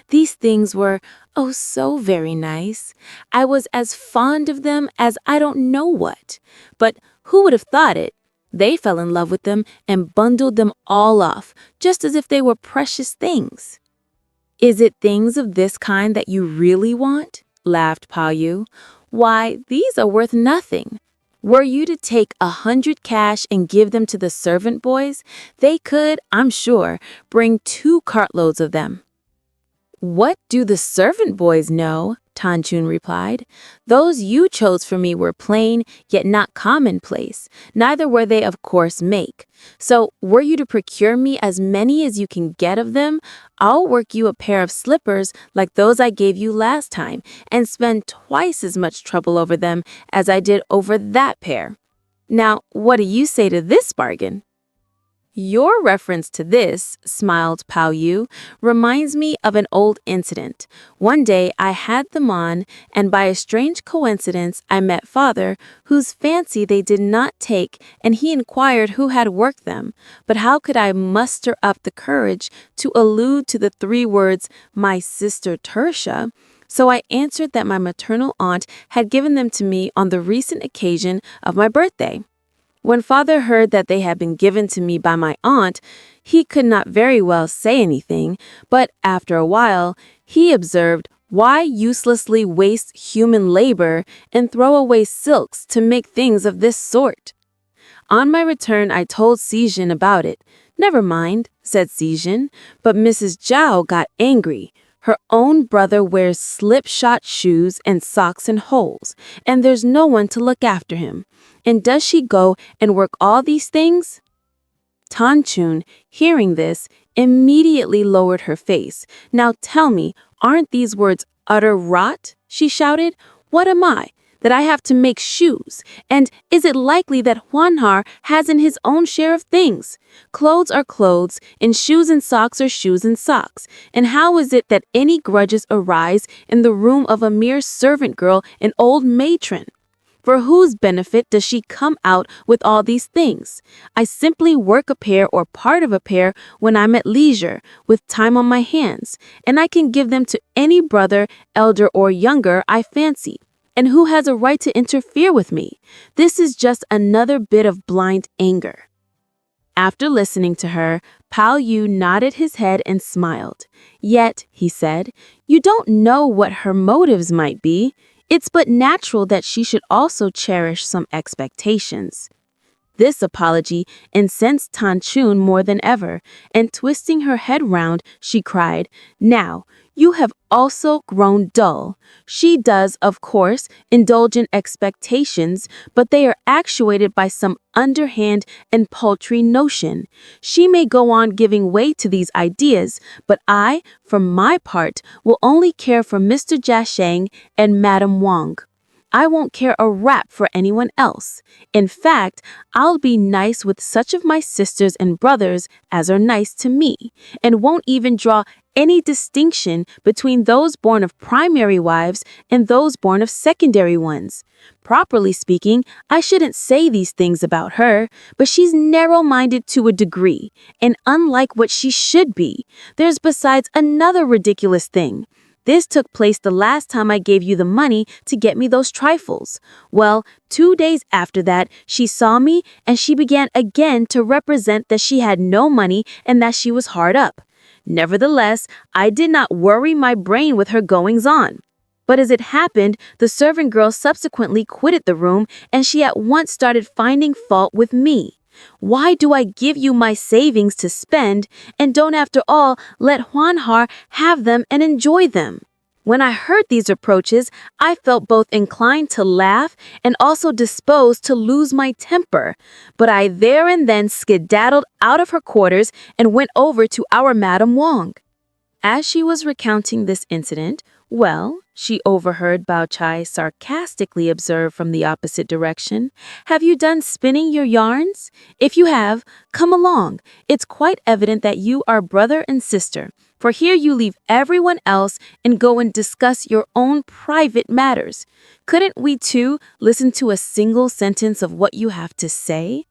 These things were, oh, so very nice. I was as fond of them as I don't know what. But who would have thought it? They fell in love with them and bundled them all off, just as if they were precious things." "Is it things of this kind that you really want?" laughed Pao Yu. "Why, these are worth nothing. Were you to take 100 cash and give them to the servant boys, they could, I'm sure, bring 2 cartloads of them." "What do the servant boys know?" Tan Chun replied. "Those you chose for me were plain, yet not commonplace. Neither were they of coarse make. So, were you to procure me as many as you can get of them, I'll work you a pair of slippers like those I gave you last time, and spend twice as much trouble over them as I did over that pair. Now, what do you say to this bargain?" "Your reference to this," smiled Pao Yu, "reminds me of an old incident. One day I had them on, and by a strange coincidence I met father, whose fancy they did not take, and he inquired who had worked them. But how could I muster up the courage to allude to the 3 words, 'my sister Tertia'? So I answered that my maternal aunt had given them to me on the recent occasion of my birthday. When father heard that they had been given to me by my aunt, he could not very well say anything, but after a while, he observed, 'Why uselessly waste human labor and throw away silks to make things of this sort?' On my return, I told Sijin about it. 'Never mind,' said Sijin, but Mrs. Zhao got angry. Her own brother wears slipshod shoes and socks in holes, and there's no one to look after him. And does she go and work all these things?' Tanchun, hearing this, immediately lowered her face. "Now tell me, aren't these words utter rot?" she shouted. "What am I? That I have to make shoes? And is it likely that Juanhar hasn't his own share of things? Clothes are clothes, and shoes and socks are shoes and socks. And how is it that any grudges arise in the room of a mere servant girl, an old matron? For whose benefit does she come out with all these things? I simply work a pair or part of a pair when I'm at leisure, with time on my hands, and I can give them to any brother, elder or younger, I fancy. And who has a right to interfere with me? This is just another bit of blind anger." After listening to her, Pao Yu nodded his head and smiled. "Yet," he said, "you don't know what her motives might be. It's but natural that she should also cherish some expectations." This apology incensed Tanchun more than ever, and twisting her head round, she cried, "Now, you have also grown dull. She does, of course, indulge in expectations, but they are actuated by some underhand and paltry notion. She may go on giving way to these ideas, but I, for my part, will only care for Mr. Jiasheng and Madame Wang. I won't care a rap for anyone else. In fact, I'll be nice with such of my sisters and brothers as are nice to me, and won't even draw any distinction between those born of primary wives and those born of secondary ones. Properly speaking, I shouldn't say these things about her, but she's narrow-minded to a degree, and unlike what she should be. There's besides another ridiculous thing. This took place the last time I gave you the money to get me those trifles. Well, 2 days after that, she saw me and she began again to represent that she had no money and that she was hard up. Nevertheless, I did not worry my brain with her goings-on. But as it happened, the servant girl subsequently quitted the room and she at once started finding fault with me. Why do I give you my savings to spend and don't after all let Juanhar have them and enjoy them? When I heard these reproaches, I felt both inclined to laugh and also disposed to lose my temper. But I there and then skedaddled out of her quarters and went over to our Madame Wang. As she was recounting this incident, she overheard Bao Chai sarcastically observe from the opposite direction, "Have you done spinning your yarns? If you have, come along. It's quite evident that you are brother and sister, for here you leave everyone else and go and discuss your own private matters. Couldn't we too listen to a single sentence of what you have to say?"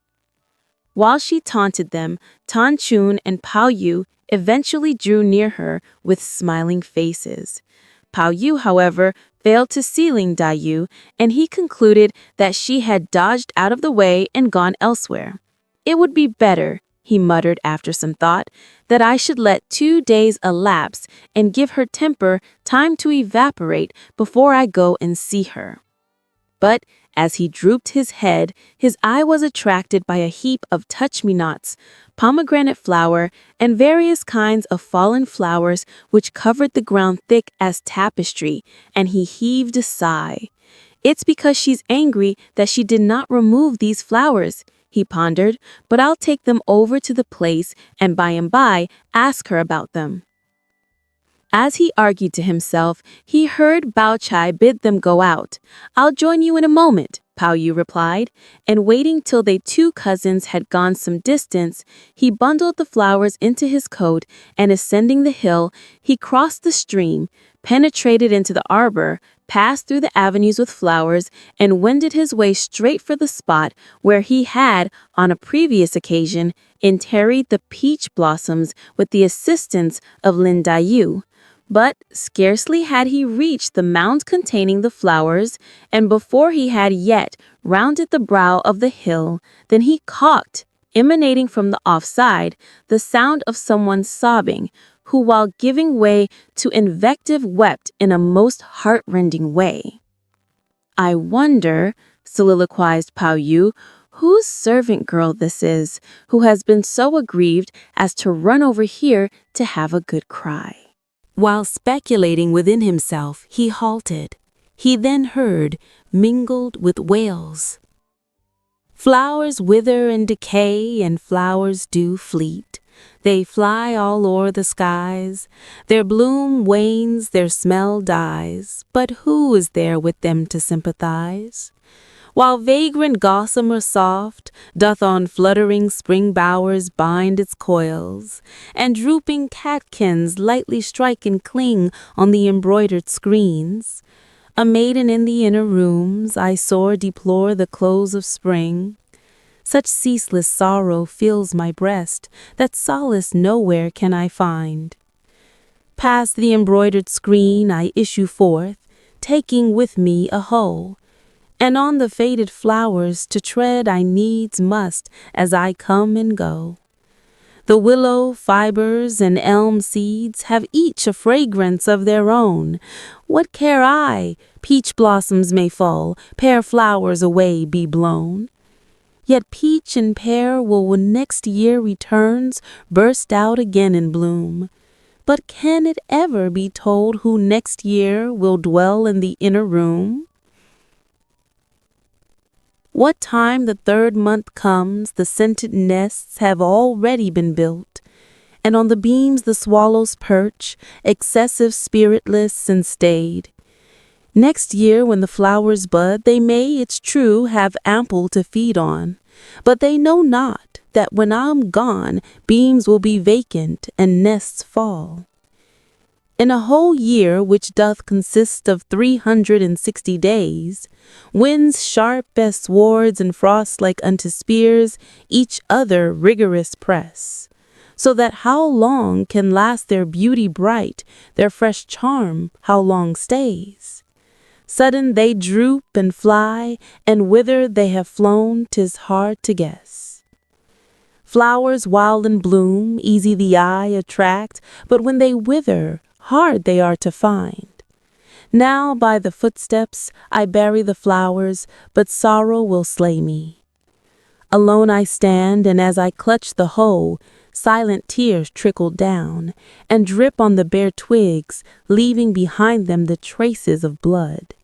While she taunted them, Tanchun and Pao Yu eventually drew near her with smiling faces. Pao Yu, however, failed to see Ling Dayu, and he concluded that she had dodged out of the way and gone elsewhere. "It would be better," he muttered after some thought, "that I should let 2 days elapse and give her temper time to evaporate before I go and see her." But as he drooped his head, his eye was attracted by a heap of touch-me-nots, pomegranate flower, and various kinds of fallen flowers which covered the ground thick as tapestry, and he heaved a sigh. "It's because she's angry that she did not remove these flowers," he pondered, "but I'll take them over to the place and by ask her about them." As he argued to himself, he heard Bao Chai bid them go out. "I'll join you in a moment," Pao Yu replied, and waiting till they two cousins had gone some distance, he bundled the flowers into his coat and ascending the hill, he crossed the stream, penetrated into the arbor, passed through the avenues with flowers, and wended his way straight for the spot where he had, on a previous occasion, interred the peach blossoms with the assistance of Lin Dayu. But scarcely had he reached the mound containing the flowers, and before he had yet rounded the brow of the hill, than he caught, emanating from the offside, the sound of someone sobbing, who while giving way to invective wept in a most heart-rending way. "I wonder," soliloquized Pao Yu, "whose servant girl this is, who has been so aggrieved as to run over here to have a good cry." While speculating within himself, he halted. He then heard, mingled with wails, Flowers wither and decay, and flowers do fleet. They fly all o'er the skies. Their bloom wanes, their smell dies, but who is there with them to sympathize? While vagrant gossamer soft doth on fluttering spring bowers bind its coils, and drooping catkins lightly strike and cling on the embroidered screens, a maiden in the inner rooms, I sore deplore the close of spring. Such ceaseless sorrow fills my breast that solace nowhere can I find. Past the embroidered screen I issue forth, taking with me a hoe, and on the faded flowers to tread I needs must as I come and go. The willow fibers and elm seeds have each a fragrance of their own. What care I? Peach blossoms may fall, pear flowers away be blown. Yet peach and pear will when next year returns burst out again in bloom. But can it ever be told who next year will dwell in the inner room? What time the third month comes, the scented nests have already been built, and on the beams the swallows perch, excessive spiritless and staid. Next year when the flowers bud, they may, it's true, have ample to feed on, but they know not that when I'm gone, beams will be vacant and nests fall. In a whole year, which doth consist of 360 days, winds sharp as swords and frosts like unto spears each other rigorous press, so that how long can last their beauty bright, their fresh charm how long stays? Sudden they droop and fly, and whither they have flown 'tis hard to guess. Flowers wild in bloom, easy the eye attract, but when they wither, hard they are to find. Now by the footsteps I bury the flowers, but sorrow will slay me. Alone I stand, and as I clutch the hoe, silent tears trickle down, and drip on the bare twigs, leaving behind them the traces of blood.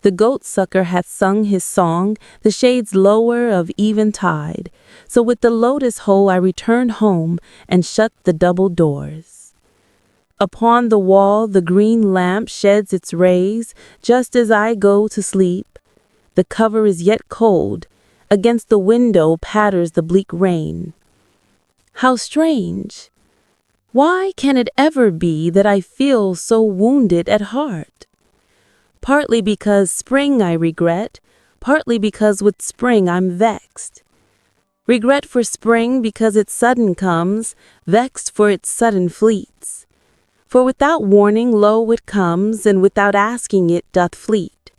The goat-sucker hath sung his song, the shades lower of eventide, so with the lotus hoe I return home and shut the double doors. Upon the wall the green lamp sheds its rays, just as I go to sleep. The cover is yet cold, against the window patters the bleak rain. How strange! Why can it ever be that I feel so wounded at heart? Partly because spring I regret, partly because with spring I'm vexed. Regret for spring because it sudden comes, vexed for its sudden fleets. For without warning lo it comes, and without asking it doth fleet.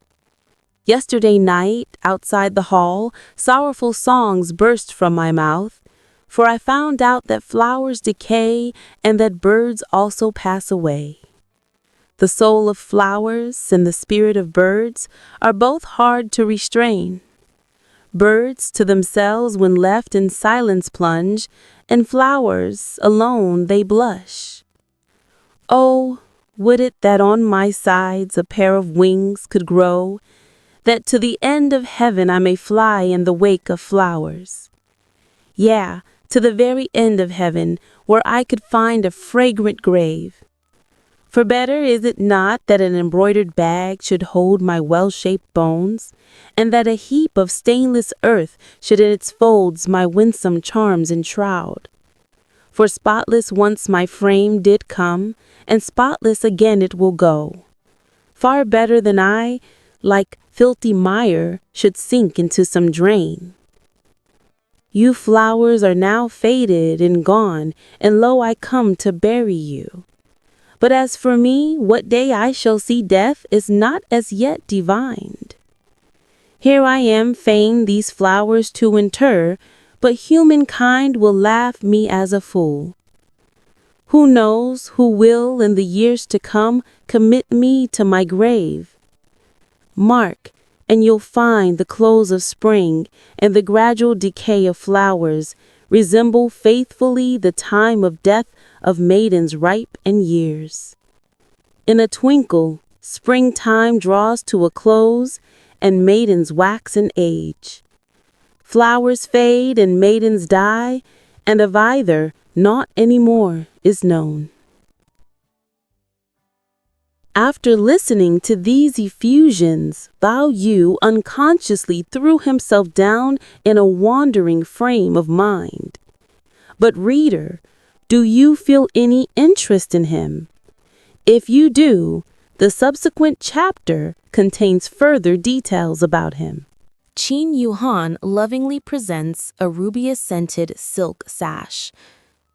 Yesterday night, outside the hall, sorrowful songs burst from my mouth, for I found out that flowers decay, and that birds also pass away. The soul of flowers and the spirit of birds are both hard to restrain. Birds to themselves when left in silence plunge, and flowers alone they blush. Oh, would it that on my sides a pair of wings could grow, that to the end of heaven I may fly in the wake of flowers. Yeah, to the very end of heaven, where I could find a fragrant grave. For better is it not that an embroidered bag should hold my well-shaped bones, and that a heap of stainless earth should in its folds my winsome charms enshroud? For spotless once my frame did come, and spotless again it will go. Far better than I, like filthy mire, should sink into some drain. You flowers are now faded and gone, and lo I come to bury you. But as for me, what day I shall see death is not as yet divined. Here I am fain these flowers to inter, but humankind will laugh me as a fool. Who knows who will in the years to come commit me to my grave? Mark, and you'll find the close of spring and the gradual decay of flowers resemble faithfully the time of death of maidens ripe in years. In a twinkle, springtime draws to a close, and maidens wax in age. Flowers fade and maidens die, and of either naught any more is known. After listening to these effusions, Bao Yu unconsciously threw himself down in a wandering frame of mind. But reader, do you feel any interest in him? If you do, the subsequent chapter contains further details about him. Qin Yuhan lovingly presents a rubious-scented silk sash.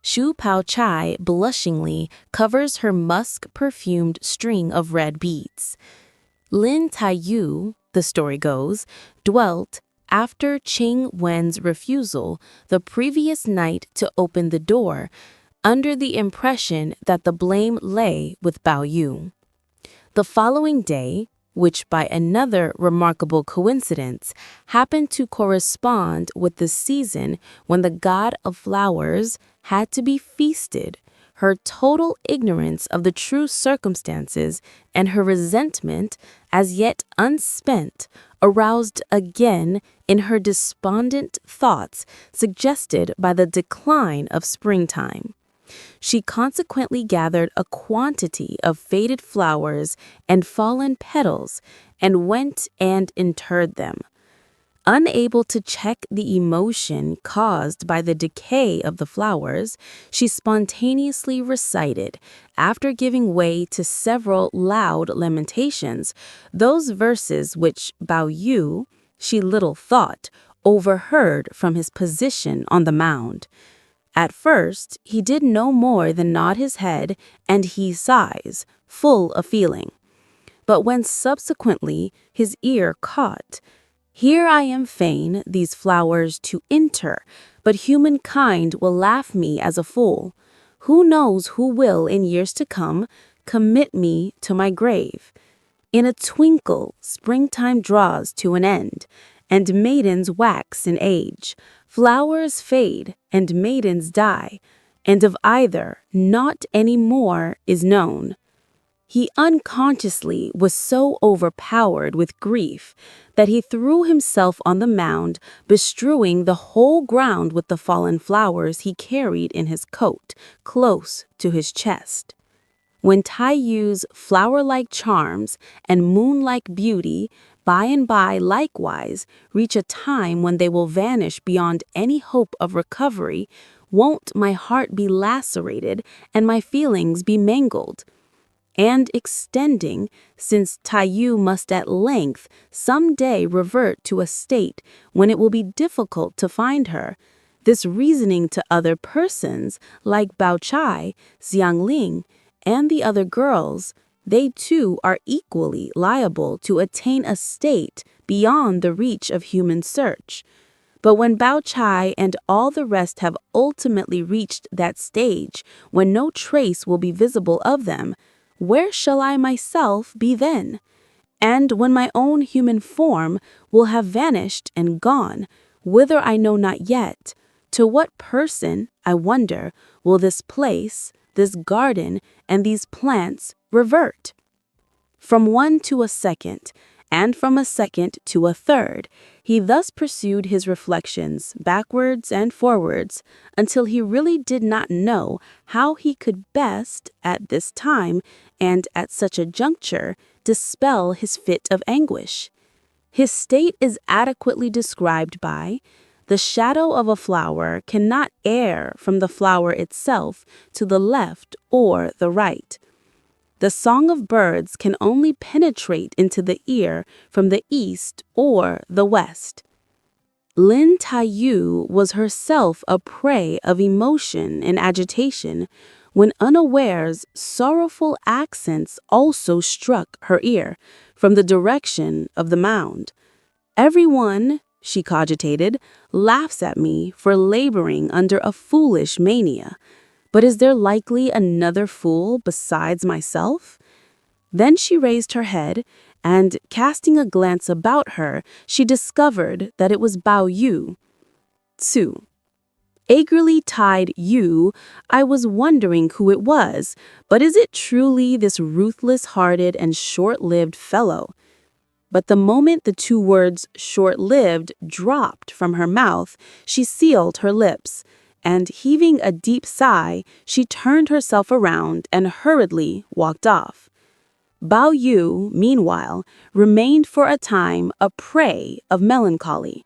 Shu Pao Chai blushingly covers her musk-perfumed string of red beads. Lin Taiyu, the story goes, dwelt after Qing Wen's refusal the previous night to open the door, under the impression that the blame lay with Bao Yu. The following day, which by another remarkable coincidence happened to correspond with the season when the god of flowers had to be feasted, her total ignorance of the true circumstances and her resentment, as yet unspent, aroused again in her despondent thoughts suggested by the decline of springtime. She consequently gathered a quantity of faded flowers and fallen petals and went and interred them. Unable to check the emotion caused by the decay of the flowers, she spontaneously recited, after giving way to several loud lamentations, those verses which Bao Yu, she little thought, overheard from his position on the mound. At first, he did no more than nod his head and heave sighs, full of feeling. But when subsequently his ear caught, "Here I am fain these flowers to inter, but humankind will laugh me as a fool. Who knows who will in years to come commit me to my grave? In a twinkle springtime draws to an end, and maidens wax in age. Flowers fade and maidens die, and of either naught any more is known." He unconsciously was so overpowered with grief that he threw himself on the mound, bestrewing the whole ground with the fallen flowers he carried in his coat, close to his chest. When Taiyu's flower-like charms and moon-like beauty by and by likewise reach a time when they will vanish beyond any hope of recovery, won't my heart be lacerated and my feelings be mangled? And extending, since Taiyu must at length some day revert to a state when it will be difficult to find her, this reasoning to other persons like Bao Chai, Xiangling, and the other girls, they too are equally liable to attain a state beyond the reach of human search. But when Bao Chai and all the rest have ultimately reached that stage when no trace will be visible of them, where shall I myself be then? And when my own human form will have vanished and gone, whither I know not yet, to what person, I wonder, will this place, this garden, and these plants revert? From one to a second, and from a second to a third, he thus pursued his reflections backwards and forwards until he really did not know how he could best, at this time and at such a juncture, dispel his fit of anguish. His state is adequately described by, "The shadow of a flower cannot err from the flower itself to the left or the right. The song of birds can only penetrate into the ear from the east or the west." Lin Taiyu was herself a prey of emotion and agitation when unawares sorrowful accents also struck her ear from the direction of the mound. "Everyone," she cogitated, "laughs at me for laboring under a foolish mania. But is there likely another fool besides myself?" Then she raised her head, and casting a glance about her, she discovered that it was Bao Yu. "Tsu." Eagerly tied Yu, I was wondering who it was, but is it truly this ruthless-hearted and short-lived fellow? But the moment the two words short-lived dropped from her mouth, she sealed her lips, and heaving a deep sigh, she turned herself around and hurriedly walked off. Bao Yu, meanwhile, remained for a time a prey of melancholy.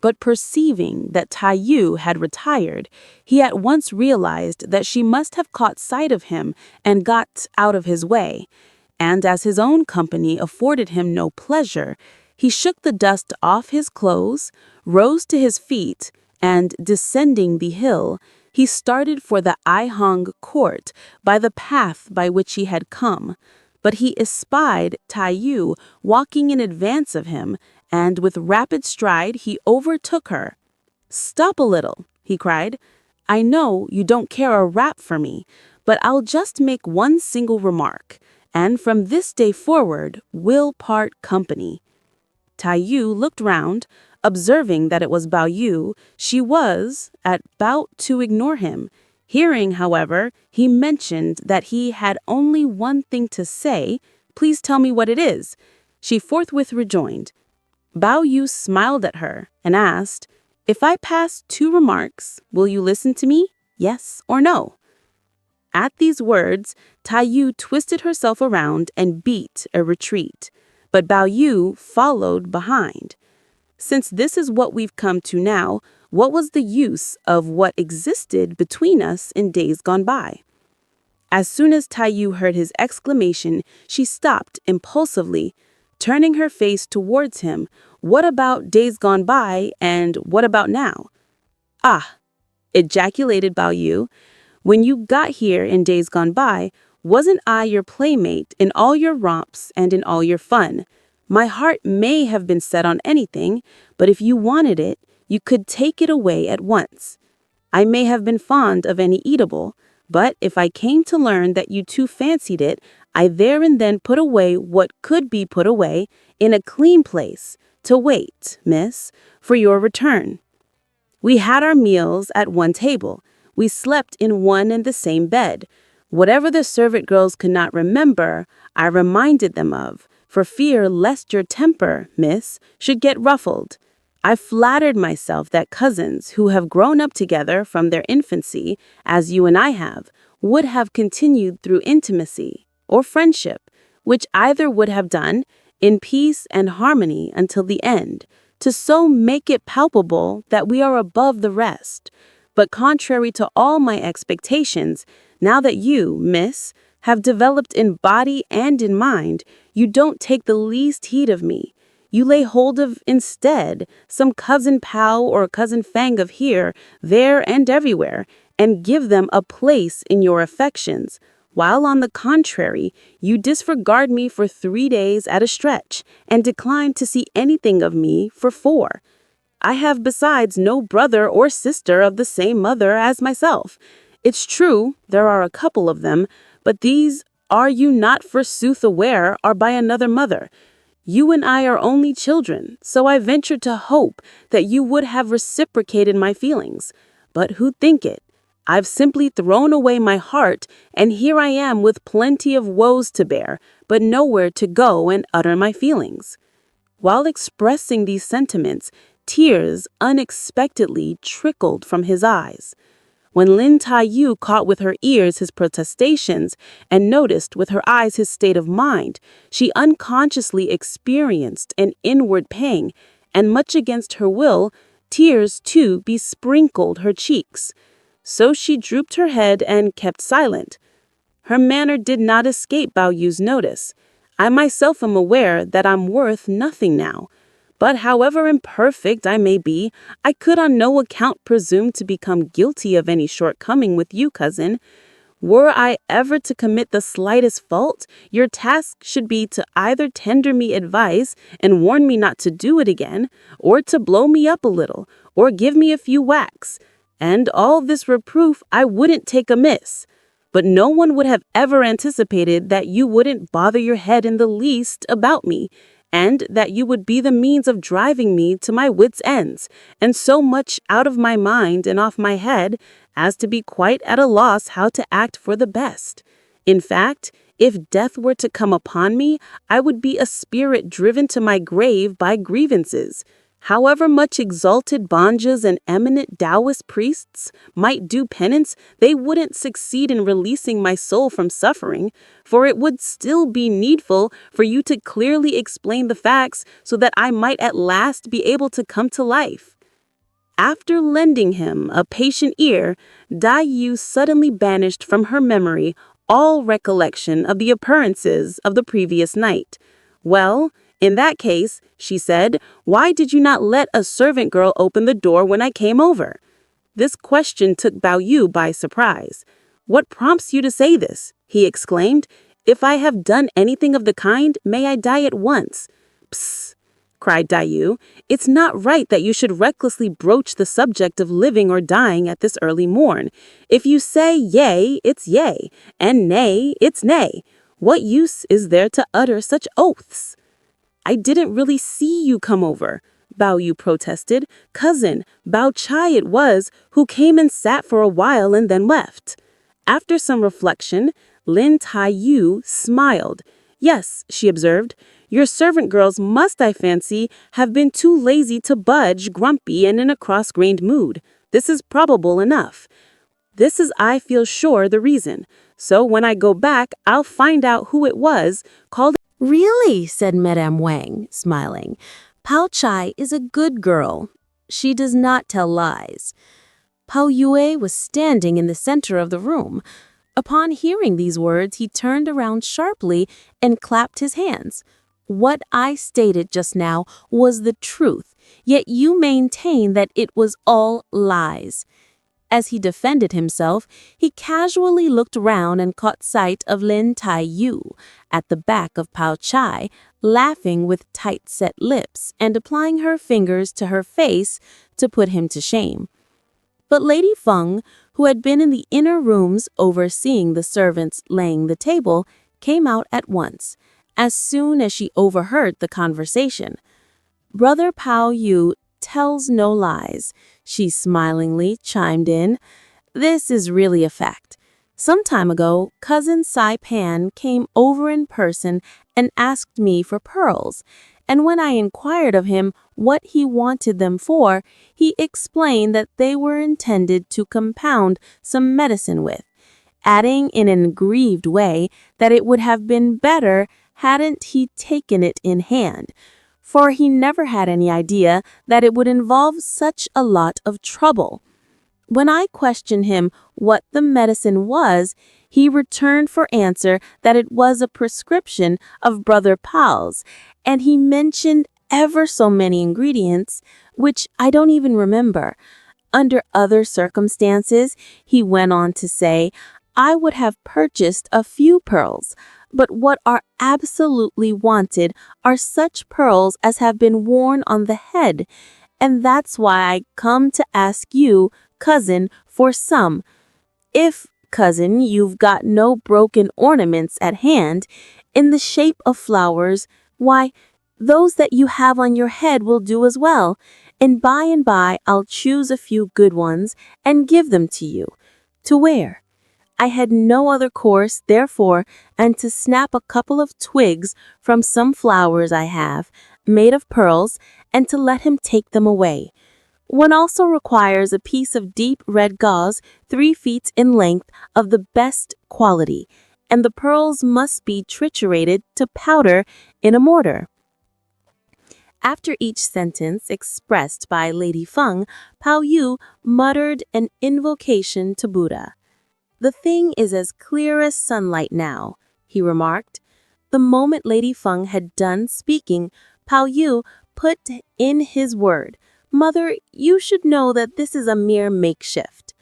But perceiving that Tai Yu had retired, he at once realized that she must have caught sight of him and got out of his way. And as his own company afforded him no pleasure, he shook the dust off his clothes, rose to his feet, and, descending the hill, he started for the Aihong court by the path by which he had come. But he espied Tai Yu walking in advance of him, and with rapid stride he overtook her. "Stop a little," he cried. "I know you don't care a rap for me, but I'll just make one single remark, and from this day forward we'll part company." Tai Yu looked round. Observing that it was Bao Yu, she was about to ignore him. Hearing, however, he mentioned that he had only one thing to say. "Please tell me what it is." She forthwith rejoined. Bao Yu smiled at her and asked, "If I pass two remarks, will you listen to me? Yes or no?" At these words, Tai Yu twisted herself around and beat a retreat, but Bao Yu followed behind. Since this is what we've come to now, what was the use of what existed between us in days gone by? As soon as Tai Yu heard his exclamation, she stopped impulsively, turning her face towards him. "What about days gone by, and what about now?" "Ah," ejaculated Bao Yu, "when you got here in days gone by, wasn't I your playmate in all your romps and in all your fun? My heart may have been set on anything, but if you wanted it, you could take it away at once. I may have been fond of any eatable, but if I came to learn that you too fancied it, I there and then put away what could be put away in a clean place, to wait, miss, for your return. We had our meals at one table. We slept in one and the same bed. Whatever the servant girls could not remember, I reminded them of, for fear lest your temper, miss, should get ruffled. I flattered myself that cousins who have grown up together from their infancy, as you and I have, would have continued through intimacy or friendship, which either would have done, in peace and harmony until the end, to so make it palpable that we are above the rest. But contrary to all my expectations, now that you, miss, have developed in body and in mind, you don't take the least heed of me. You lay hold of, instead, some cousin Pao or cousin Fang of here, there, and everywhere, and give them a place in your affections, while on the contrary, you disregard me for 3 days at a stretch, and decline to see anything of me for 4. I have besides no brother or sister of the same mother as myself. It's true, there are a couple of them, but these, are you not forsooth aware, are by another mother. You and I are only children, so I venture to hope that you would have reciprocated my feelings. But who'd think it? I've simply thrown away my heart, and here I am with plenty of woes to bear, but nowhere to go and utter my feelings." While expressing these sentiments, tears unexpectedly trickled from his eyes. When Lin Tai Yu caught with her ears his protestations and noticed with her eyes his state of mind, she unconsciously experienced an inward pang, and much against her will, tears too besprinkled her cheeks. So she drooped her head and kept silent. Her manner did not escape Bao Yu's notice. I myself am aware that I'm worth nothing now. But however imperfect I may be, I could on no account presume to become guilty of any shortcoming with you, cousin. Were I ever to commit the slightest fault, your task should be to either tender me advice and warn me not to do it again, or to blow me up a little, or give me a few whacks. And all this reproof I wouldn't take amiss. But no one would have ever anticipated that you wouldn't bother your head in the least about me, and that you would be the means of driving me to my wits' ends, and so much out of my mind and off my head as to be quite at a loss how to act for the best. In fact, If death were to come upon me, I would be a spirit driven to my grave by grievances. However much exalted Banjas and eminent Taoist priests might do penance, they wouldn't succeed in releasing my soul from suffering, for it would still be needful for you to clearly explain the facts so that I might at last be able to come to life. After lending him a patient ear, Dai Yu suddenly banished from her memory all recollection of the occurrences of the previous night. Well, in that case, she said, why did you not let a servant girl open the door when I came over? This question took Bao Yu by surprise. What prompts you to say this? He exclaimed. If I have done anything of the kind, may I die at once. Psst, cried Dai Yu. It's not right that you should recklessly broach the subject of living or dying at this early morn. If you say yea, it's yea, and nay, it's nay. What use is there to utter such oaths? I didn't really see you come over, Bao Yu protested. Cousin, Bao Chai it was, who came and sat for a while and then left. After some reflection, Lin Tai Yu smiled. Yes, she observed, your servant girls must, I fancy, have been too lazy to budge, grumpy, and in a cross-grained mood. This is probable enough. This is, I feel sure, the reason. So when I go back, I'll find out who it was, called. Really, said Madame Wang, smiling. Pao Chai is a good girl. She does not tell lies. Pao Yue was standing in the center of the room. Upon hearing these words, he turned around sharply and clapped his hands. What I stated just now was the truth, yet you maintain that it was all lies. As he defended himself, he casually looked round and caught sight of Lin Tai Yu at the back of Pao Chai, laughing with tight-set lips and applying her fingers to her face to put him to shame. But Lady Feng, who had been in the inner rooms overseeing the servants laying the table, came out at once, as soon as she overheard the conversation. Brother Pao Yu tells no lies, she smilingly chimed in. This is really a fact. Some time ago, cousin Sai Pan came over in person and asked me for pearls, and when I inquired of him what he wanted them for, he explained that they were intended to compound some medicine with, adding in an aggrieved way that it would have been better hadn't he taken it in hand, for he never had any idea that it would involve such a lot of trouble. When I questioned him what the medicine was, he returned for answer that it was a prescription of Brother Paul's, and he mentioned ever so many ingredients, which I don't even remember. Under other circumstances, he went on to say, I would have purchased a few pearls, but what are absolutely wanted are such pearls as have been worn on the head, and that's why I come to ask you, cousin, for some. If, cousin, you've got no broken ornaments at hand, in the shape of flowers, why, those that you have on your head will do as well, and by I'll choose a few good ones and give them to you. To wear. I had no other course, therefore, and to snap a couple of twigs from some flowers I have, made of pearls, and to let him take them away. One also requires a piece of deep red gauze 3 feet in length of the best quality, and the pearls must be triturated to powder in a mortar. After each sentence expressed by Lady Feng, Pao Yu muttered an invocation to Buddha. The thing is as clear as sunlight now, he remarked. The moment Lady Feng had done speaking, Pao Yu put in his word. Mother, you should know that this is a mere makeshift.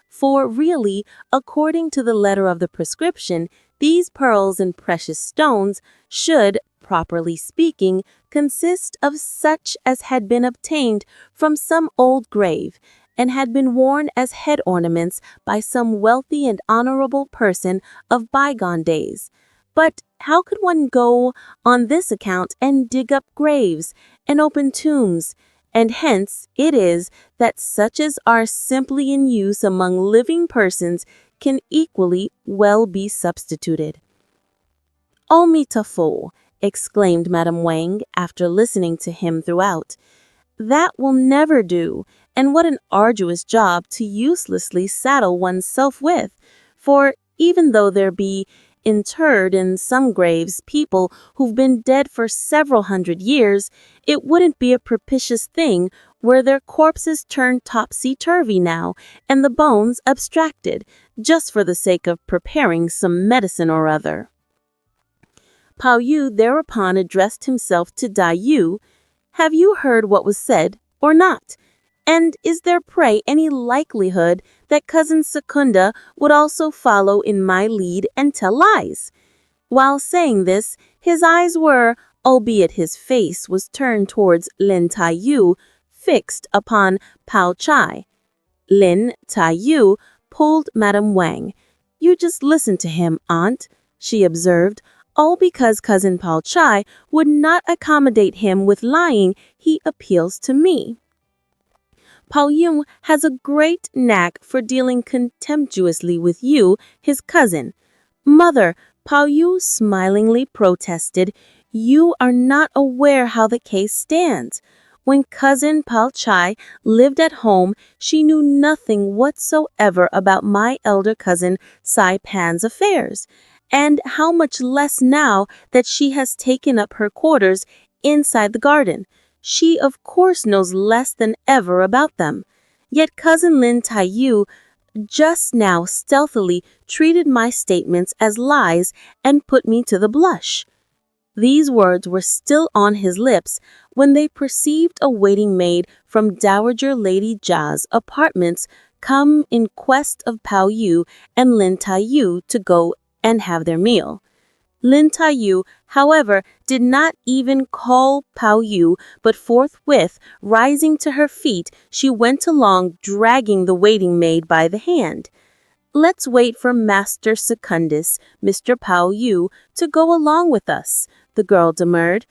For really, according to the letter of the prescription, these pearls and precious stones should, properly speaking, consist of such as had been obtained from some old grave, and had been worn as head ornaments by some wealthy and honorable person of bygone days. But how could one go on this account and dig up graves and open tombs? And hence it is that such as are simply in use among living persons can equally well be substituted. "Omitafo," exclaimed Madame Wang after listening to him throughout. "That will never do, and what an arduous job to uselessly saddle oneself with, for even though there be interred in some graves people who've been dead for several hundred years, it wouldn't be a propitious thing were their corpses turned topsy-turvy now and the bones abstracted, just for the sake of preparing some medicine or other." Pao Yu thereupon addressed himself to Dai Yu. "Have you heard what was said, or not? And is there, pray, any likelihood that Cousin Secunda would also follow in my lead and tell lies?" While saying this, his eyes were, albeit his face was turned towards Lin Tai Yu, fixed upon Pao Chai. Lin Tai Yu pulled Madame Wang. "You just listen to him, aunt," she observed. "All because Cousin Pao Chai would not accommodate him with lying, he appeals to me. Pao Yun has a great knack for dealing contemptuously with you, his cousin." "Mother," Pao Yu smilingly protested, "you are not aware how the case stands. When Cousin Pao Chai lived at home, she knew nothing whatsoever about my elder cousin Sai Pan's affairs. And how much less now that she has taken up her quarters inside the garden. She, of course, knows less than ever about them. Yet Cousin Lin Tai Yu just now stealthily treated my statements as lies and put me to the blush." These words were still on his lips when they perceived a waiting maid from Dowager Lady Jia's apartments come in quest of Pao Yu and Lin Tai Yu to go and have their meal. Lin Tai Yu, however, did not even call Pao Yu, but forthwith, rising to her feet, she went along dragging the waiting maid by the hand. "Let's wait for Master Secundus, Mr. Pao Yu, to go along with us," the girl demurred.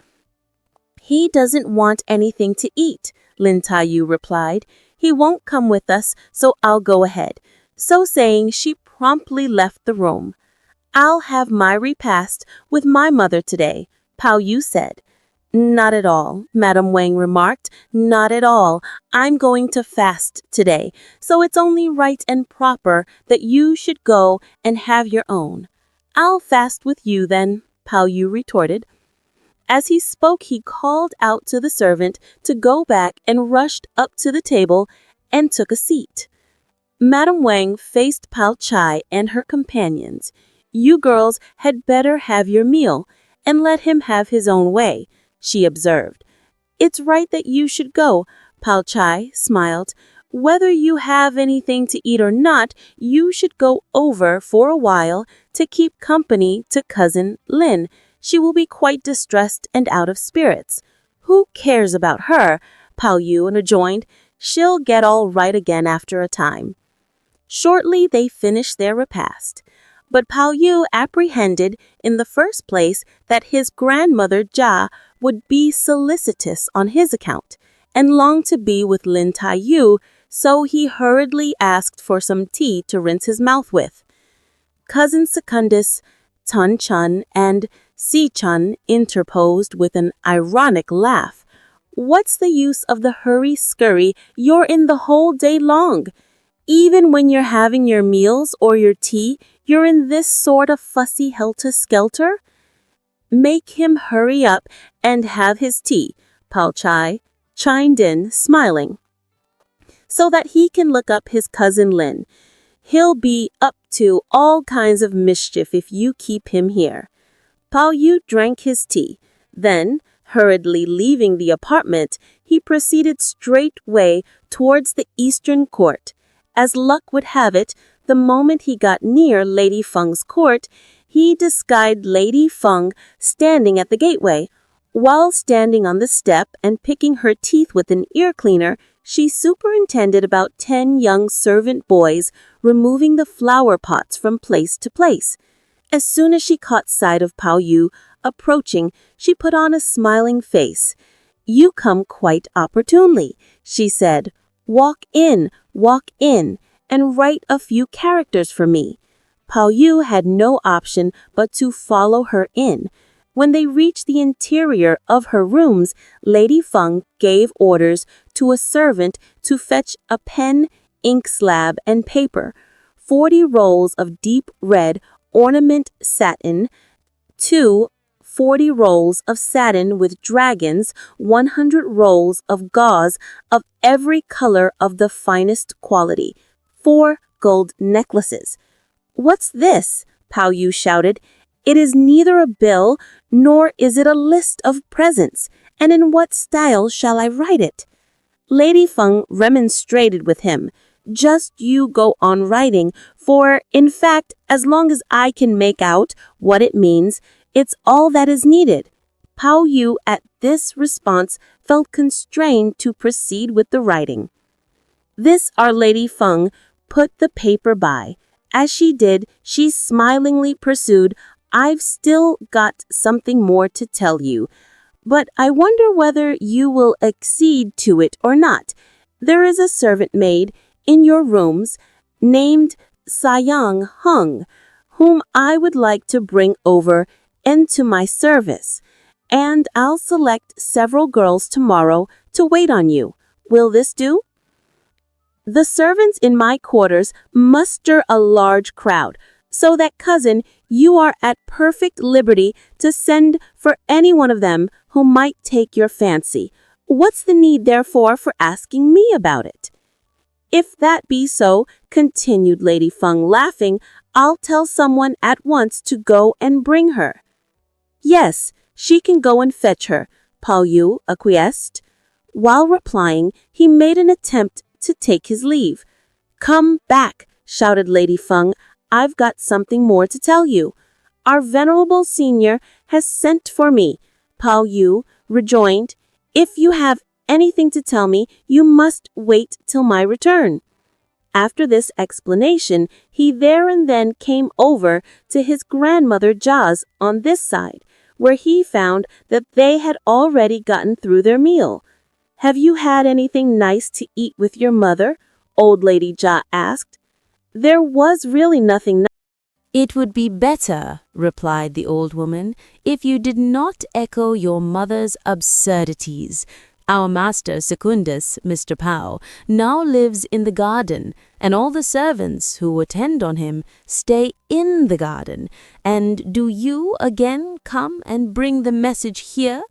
"He doesn't want anything to eat," Lin Tai Yu replied. "He won't come with us, so I'll go ahead." So saying, she promptly left the room. "I'll have my repast with my mother today," Pao Yu said. "Not at all," Madame Wang remarked. "Not at all. I'm going to fast today, so it's only right and proper that you should go and have your own." "I'll fast with you then," Pao Yu retorted. As he spoke, he called out to the servant to go back and rushed up to the table and took a seat. Madame Wang faced Pao Chai and her companions. "You girls had better have your meal and let him have his own way," she observed. "It's right that you should go," Pao Chai smiled. "Whether you have anything to eat or not, you should go over for a while to keep company to Cousin Lin. She will be quite distressed and out of spirits." "Who cares about her?" Pao Yu rejoined. "She'll get all right again after a time." Shortly they finished their repast. But Pao Yu apprehended, in the first place, that his grandmother Jia would be solicitous on his account, and longed to be with Lin Tai Yu, so he hurriedly asked for some tea to rinse his mouth with. Cousin Secundus, Tun Chun, and Si Chun interposed with an ironic laugh. "What's the use of the hurry-scurry you're in the whole day long? Even when you're having your meals or your tea, you're in this sort of fussy helter-skelter?" "Make him hurry up and have his tea," Pao Chai chimed in, smiling, "so that he can look up his cousin Lin. He'll be up to all kinds of mischief if you keep him here." Pao Yu drank his tea. Then, hurriedly leaving the apartment, he proceeded straightway towards the eastern court. As luck would have it, the moment he got near Lady Feng's court, he descried Lady Feng standing at the gateway. While standing on the step and picking her teeth with an ear cleaner, she superintended about 10 young servant boys removing the flower pots from place to place. As soon as she caught sight of Pao Yu approaching, she put on a smiling face. "You come quite opportunely," she said. Walk in, and write a few characters for me." Pao Yu had no option but to follow her in. When they reached the interior of her rooms, Lady Feng gave orders to a servant to fetch a pen, ink slab, and paper, 40 rolls of deep red ornament satin, 40 rolls of satin with dragons, 100 rolls of gauze of every color of the finest quality, 4 gold necklaces. "What's this?" Pao Yu shouted. "It is neither a bill nor is it a list of presents, and in what style shall I write it?" Lady Feng remonstrated with him. "Just you go on writing, for, in fact, as long as I can make out what it means, it's all that is needed." Pao Yu at this response felt constrained to proceed with the writing. This Our Lady Feng put the paper by. As she did, she smilingly pursued, "I've still got something more to tell you, but I wonder whether you will accede to it or not. There is a servant maid in your rooms named Sayang Hung, whom I would like to bring over into my service, and I'll select several girls tomorrow to wait on you. Will this do? The servants in my quarters muster a large crowd, so that, cousin, you are at perfect liberty to send for any one of them who might take your fancy. What's the need, therefore, for asking me about it?" "If that be so," continued Lady Feng, laughing, "I'll tell someone at once to go and bring her." "Yes, she can go and fetch her," Pao Yu acquiesced. While replying, he made an attempt to take his leave. "Come back," shouted Lady Feng. "I've got something more to tell you. Our venerable senior has sent for me." Pao Yu rejoined, "If you have anything to tell me, you must wait till my return." After this explanation, he there and then came over to his grandmother Jia's on this side, where he found that they had already gotten through their meal. "Have you had anything nice to eat with your mother?" old Lady Jia asked. "There was really nothing nice." "It would be better," replied the old woman, "if you did not echo your mother's absurdities. Our master Secundus, Mr. Pao, now lives in the garden, and all the servants who attend on him stay in the garden. And do you again come and bring the message here?"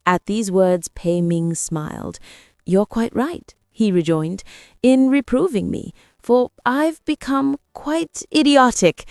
At these words, Pei Ming smiled. "You're quite right," he rejoined, "in reproving me, for I've become quite idiotic."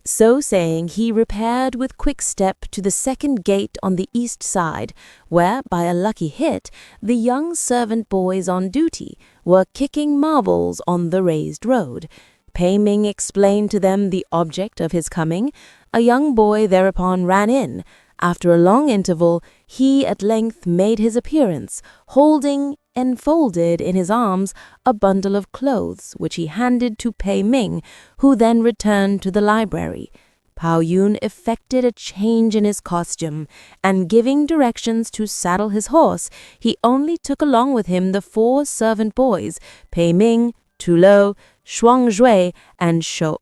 So saying, he repaired with quick step to the second gate on the east side, where, by a lucky hit, the young servant boys on duty were kicking marbles on the raised road. Pei Ming explained to them the object of his coming. A young boy thereupon ran in. After a long interval, he at length made his appearance, holding enfolded in his arms a bundle of clothes, which he handed to Pei Ming, who then returned to the library. Pao Yun effected a change in his costume, and giving directions to saddle his horse, he only took along with him the 4 servant boys, Pei Ming, Tu Lo, Shuang Zhui, and Shou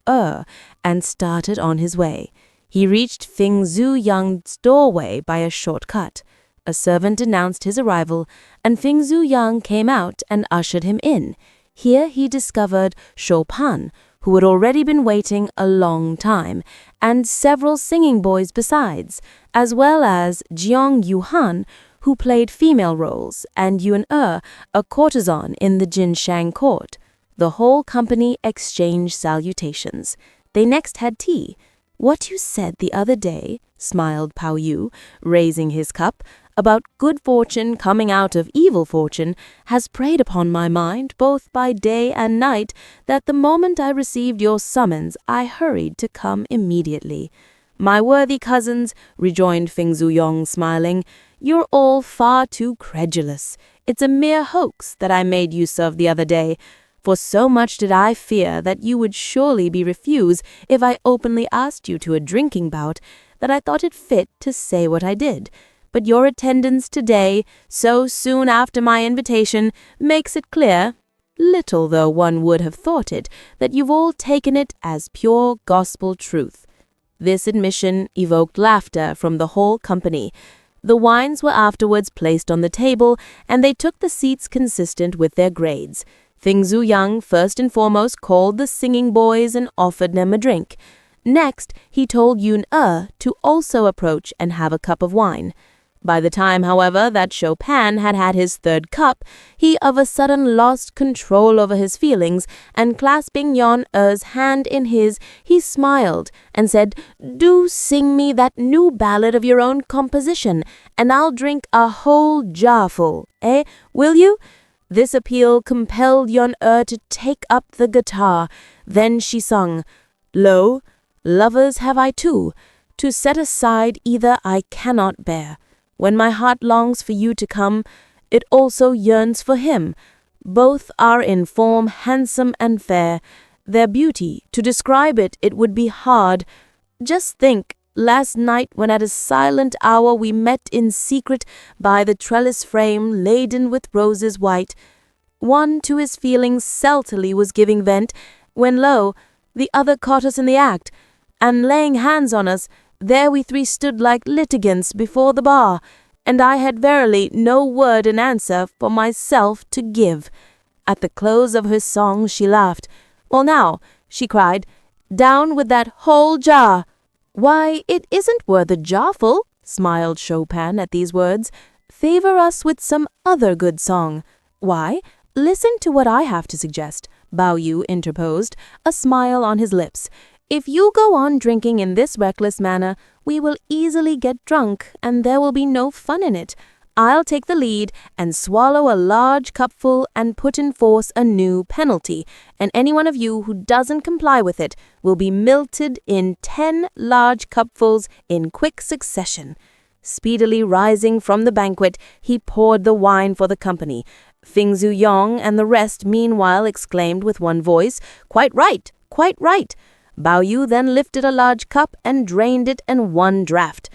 and started on his way. He reached Fing Zhu Yang's doorway by a short cut. A servant announced his arrival, and Fing Zhu Yang came out and ushered him in. Here he discovered Shou Pan, who had already been waiting a long time, and several singing boys besides, as well as Jiang Yuhan, who played female roles, and Yuan a courtesan in the Jinshang court. The whole company exchanged salutations. They next had tea. "What you said the other day," smiled Pao Yu, raising his cup, "about good fortune coming out of evil fortune, has preyed upon my mind both by day and night, that the moment I received your summons, I hurried to come immediately." "My worthy cousins," rejoined Fing Zhu Yong, smiling, "you're all far too credulous. It's a mere hoax that I made use of the other day. For so much did I fear that you would surely be refused if I openly asked you to a drinking bout, that I thought it fit to say what I did. But your attendance today, so soon after my invitation, makes it clear." little though one would have thought it, that you've all taken it as pure gospel truth." This admission evoked laughter from the whole company. The wines were afterwards placed on the table, and they took the seats consistent with their grades. Fingzu Yang first and foremost called the singing boys and offered them a drink. Next, he told Yun-er to also approach and have a cup of wine. By the time, however, that Chopin had had his third cup, he of a sudden lost control over his feelings, and clasping Yun-er's hand in his, he smiled and said, "Do sing me that new ballad of your own composition, and I'll drink a whole jarful, will you?" This appeal compelled Yun-er to take up the guitar. Then she sung, "Lo, lovers have I two, to set aside either I cannot bear. When my heart longs for you to come, it also yearns for him. Both are in form handsome and fair. Their beauty, to describe it would be hard. Just think, last night when at a silent hour we met in secret by the trellis frame laden with roses white, one to his feelings stealthily was giving vent, when lo, the other caught us in the act, and laying hands on us, there we three stood like litigants before the bar, and I had verily no word in answer for myself to give." At the close of her song she laughed. "Well now," she cried, "down with that whole jar." "Why, it isn't worth a jarful," smiled Chopin at these words. "Favor us with some other good song." "Why, listen to what I have to suggest," Bao Yu interposed, a smile on his lips. "If you go on drinking in this reckless manner, we will easily get drunk, and there will be no fun in it. I'll take the lead and swallow a large cupful and put in force a new penalty, and any one of you who doesn't comply with it will be milted in 10 large cupfuls in quick succession." Speedily rising from the banquet, he poured the wine for the company. Fingzu Yang and the rest meanwhile exclaimed with one voice, "Quite right, quite right." Bao Yu then lifted a large cup and drained it in one draught.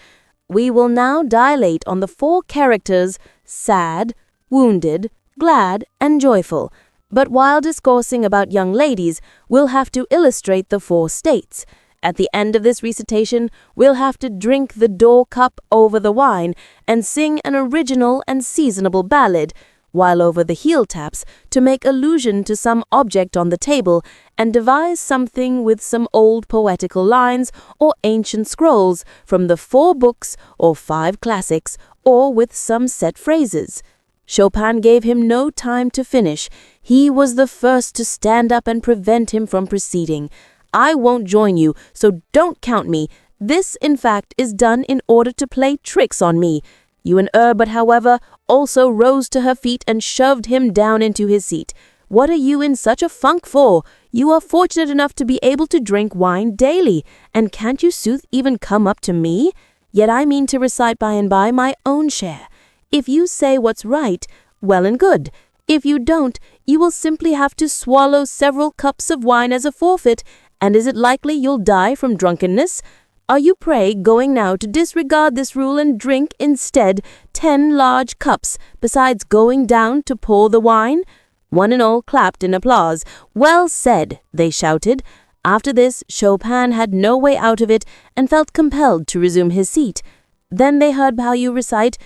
We will now dilate on the 4 characters sad, wounded, glad, and joyful. But while discoursing about young ladies, we'll have to illustrate the 4 states. At the end of this recitation, we'll have to drink the door cup over the wine and sing an original and seasonable ballad, while over the heel taps to make allusion to some object on the table and devise something with some old poetical lines or ancient scrolls from the 4 books or 5 classics, or with some set phrases. Chopin gave him no time to finish. He was the first to stand up and prevent him from proceeding. "I won't join you, so don't count me. This, in fact, is done in order to play tricks on me." Yun-er, but however, also rose to her feet and shoved him down into his seat. "What are you in such a funk for? You are fortunate enough to be able to drink wine daily, and can't you sooth even come up to me? Yet I mean to recite by and by my own share. If you say what's right, well and good. If you don't, you will simply have to swallow several cups of wine as a forfeit, and is it likely you'll die from drunkenness? Are you, pray, going now to disregard this rule and drink instead 10 large cups, besides going down to pour the wine?" One and all clapped in applause. "Well said," they shouted. After this, Chopin had no way out of it and felt compelled to resume his seat. Then they heard Bao Yu recite,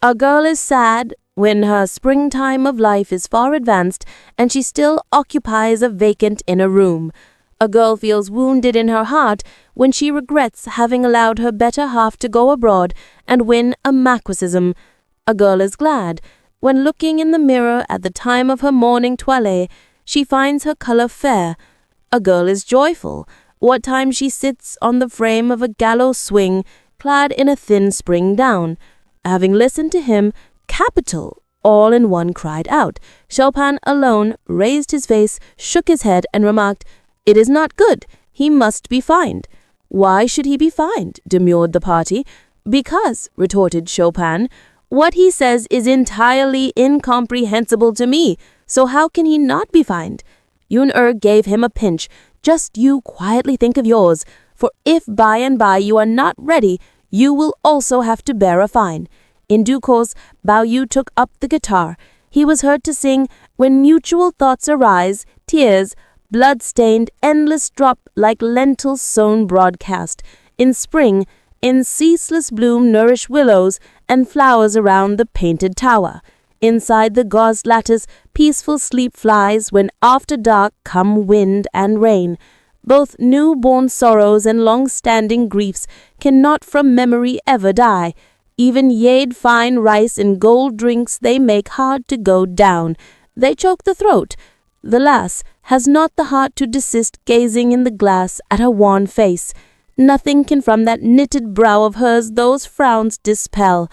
"A girl is sad when her springtime of life is far advanced and she still occupies a vacant inner room. A girl feels wounded in her heart when she regrets having allowed her better half to go abroad and win a Marquisism. A girl is glad when, looking in the mirror at the time of her morning toilette, she finds her color fair. A girl is joyful what time she sits on the frame of a gallows swing, clad in a thin spring gown." Having listened to him, "Capital!" all in one cried out. Chopin alone raised his face, shook his head, and remarked, "It is not good. He must be fined." "Why should he be fined?" demurred the party. "Because," retorted Chopin, "what he says is entirely incomprehensible to me, so how can he not be fined?" Yun-er gave him a pinch. "Just you quietly think of yours, for if by and by you are not ready, you will also have to bear a fine." In due course, Bao Yu took up the guitar. he was heard to sing, "When mutual thoughts arise, tears, blood-stained, endless drop like lentils sown broadcast. In spring, in ceaseless bloom nourish willows and flowers around the painted tower. Inside the gauzed lattice, peaceful sleep flies when after dark come wind and rain. Both new-born sorrows and long-standing griefs cannot from memory ever die. Even yade fine rice and gold drinks they make hard to go down. They choke the throat. The lass has not the heart to desist gazing in the glass at her wan face. Nothing can from that knitted brow of hers those frowns dispel.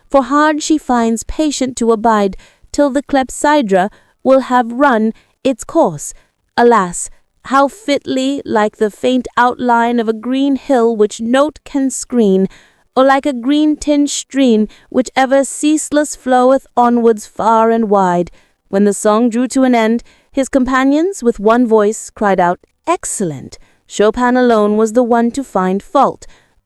For hard she finds patient to abide till the clepsydra will have run its course. Alas, how fitly, like the faint outline of a green hill which note can screen, or like a green-tinged stream which ever ceaseless floweth onwards far and wide. When the song drew to an end, his companions with one voice cried out, "Excellent!" Chopin alone was the one to find fault.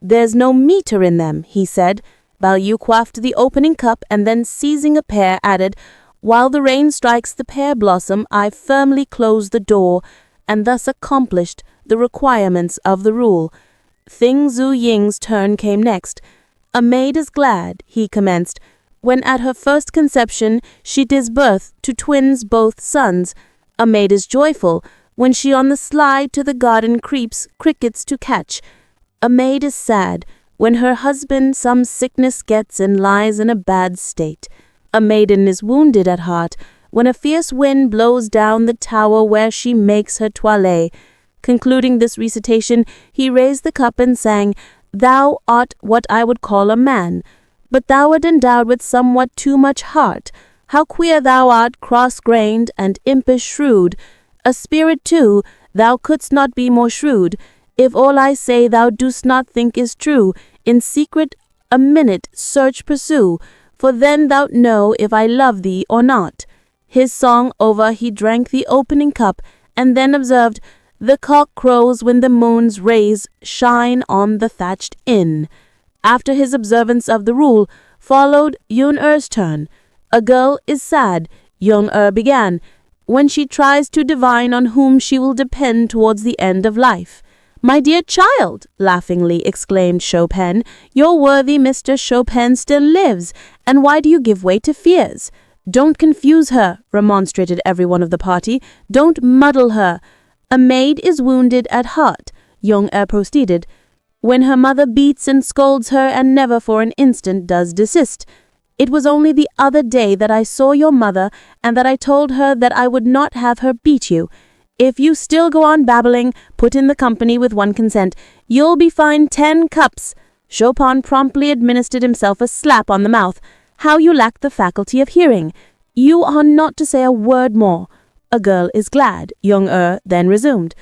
"There's no meter in them," he said. Ballou quaffed the opening cup and then seizing a pear added, "While the rain strikes the pear blossom, I firmly close the door," and thus accomplished the requirements of the rule. Thing Zhu Ying's turn came next. "A maid is glad," he commenced, "when at her first conception she gives birth to twins both sons. A maid is joyful when she on the sly to the garden creeps crickets to catch. A maid is sad when her husband some sickness gets and lies in a bad state. A maiden is wounded at heart when a fierce wind blows down the tower where she makes her toilette." Concluding this recitation, he raised the cup and sang, "Thou art what I would call a man, but thou art endowed with somewhat too much heart. How queer thou art, cross-grained and impish shrewd. A spirit too, thou couldst not be more shrewd. If all I say thou dost not think is true, in secret a minute search pursue, for then thou'lt know if I love thee or not." His song over, he drank the opening cup, and then observed, "The cock crows when the moon's rays shine on the thatched inn." After his observance of the rule, followed Yun-er's turn. "A girl is sad," Yun-er began, "when she tries to divine on whom she will depend towards the end of life." "My dear child," laughingly exclaimed Chopin, "your worthy Mr. Chopin still lives, and why do you give way to fears?" "Don't confuse her," remonstrated every one of the party. "Don't muddle her." "A maid is wounded at heart," Yun-er proceeded, "when her mother beats and scolds her and never for an instant does desist. It was only the other day that I saw your mother and that I told her that I would not have her beat you. If you still go on babbling, put in the company with one consent, you'll be fined 10 cups. Chopin promptly administered himself a slap on the mouth. "How you lack the faculty of hearing. You are not to say a word more." "A girl is glad," Yun-er then resumed,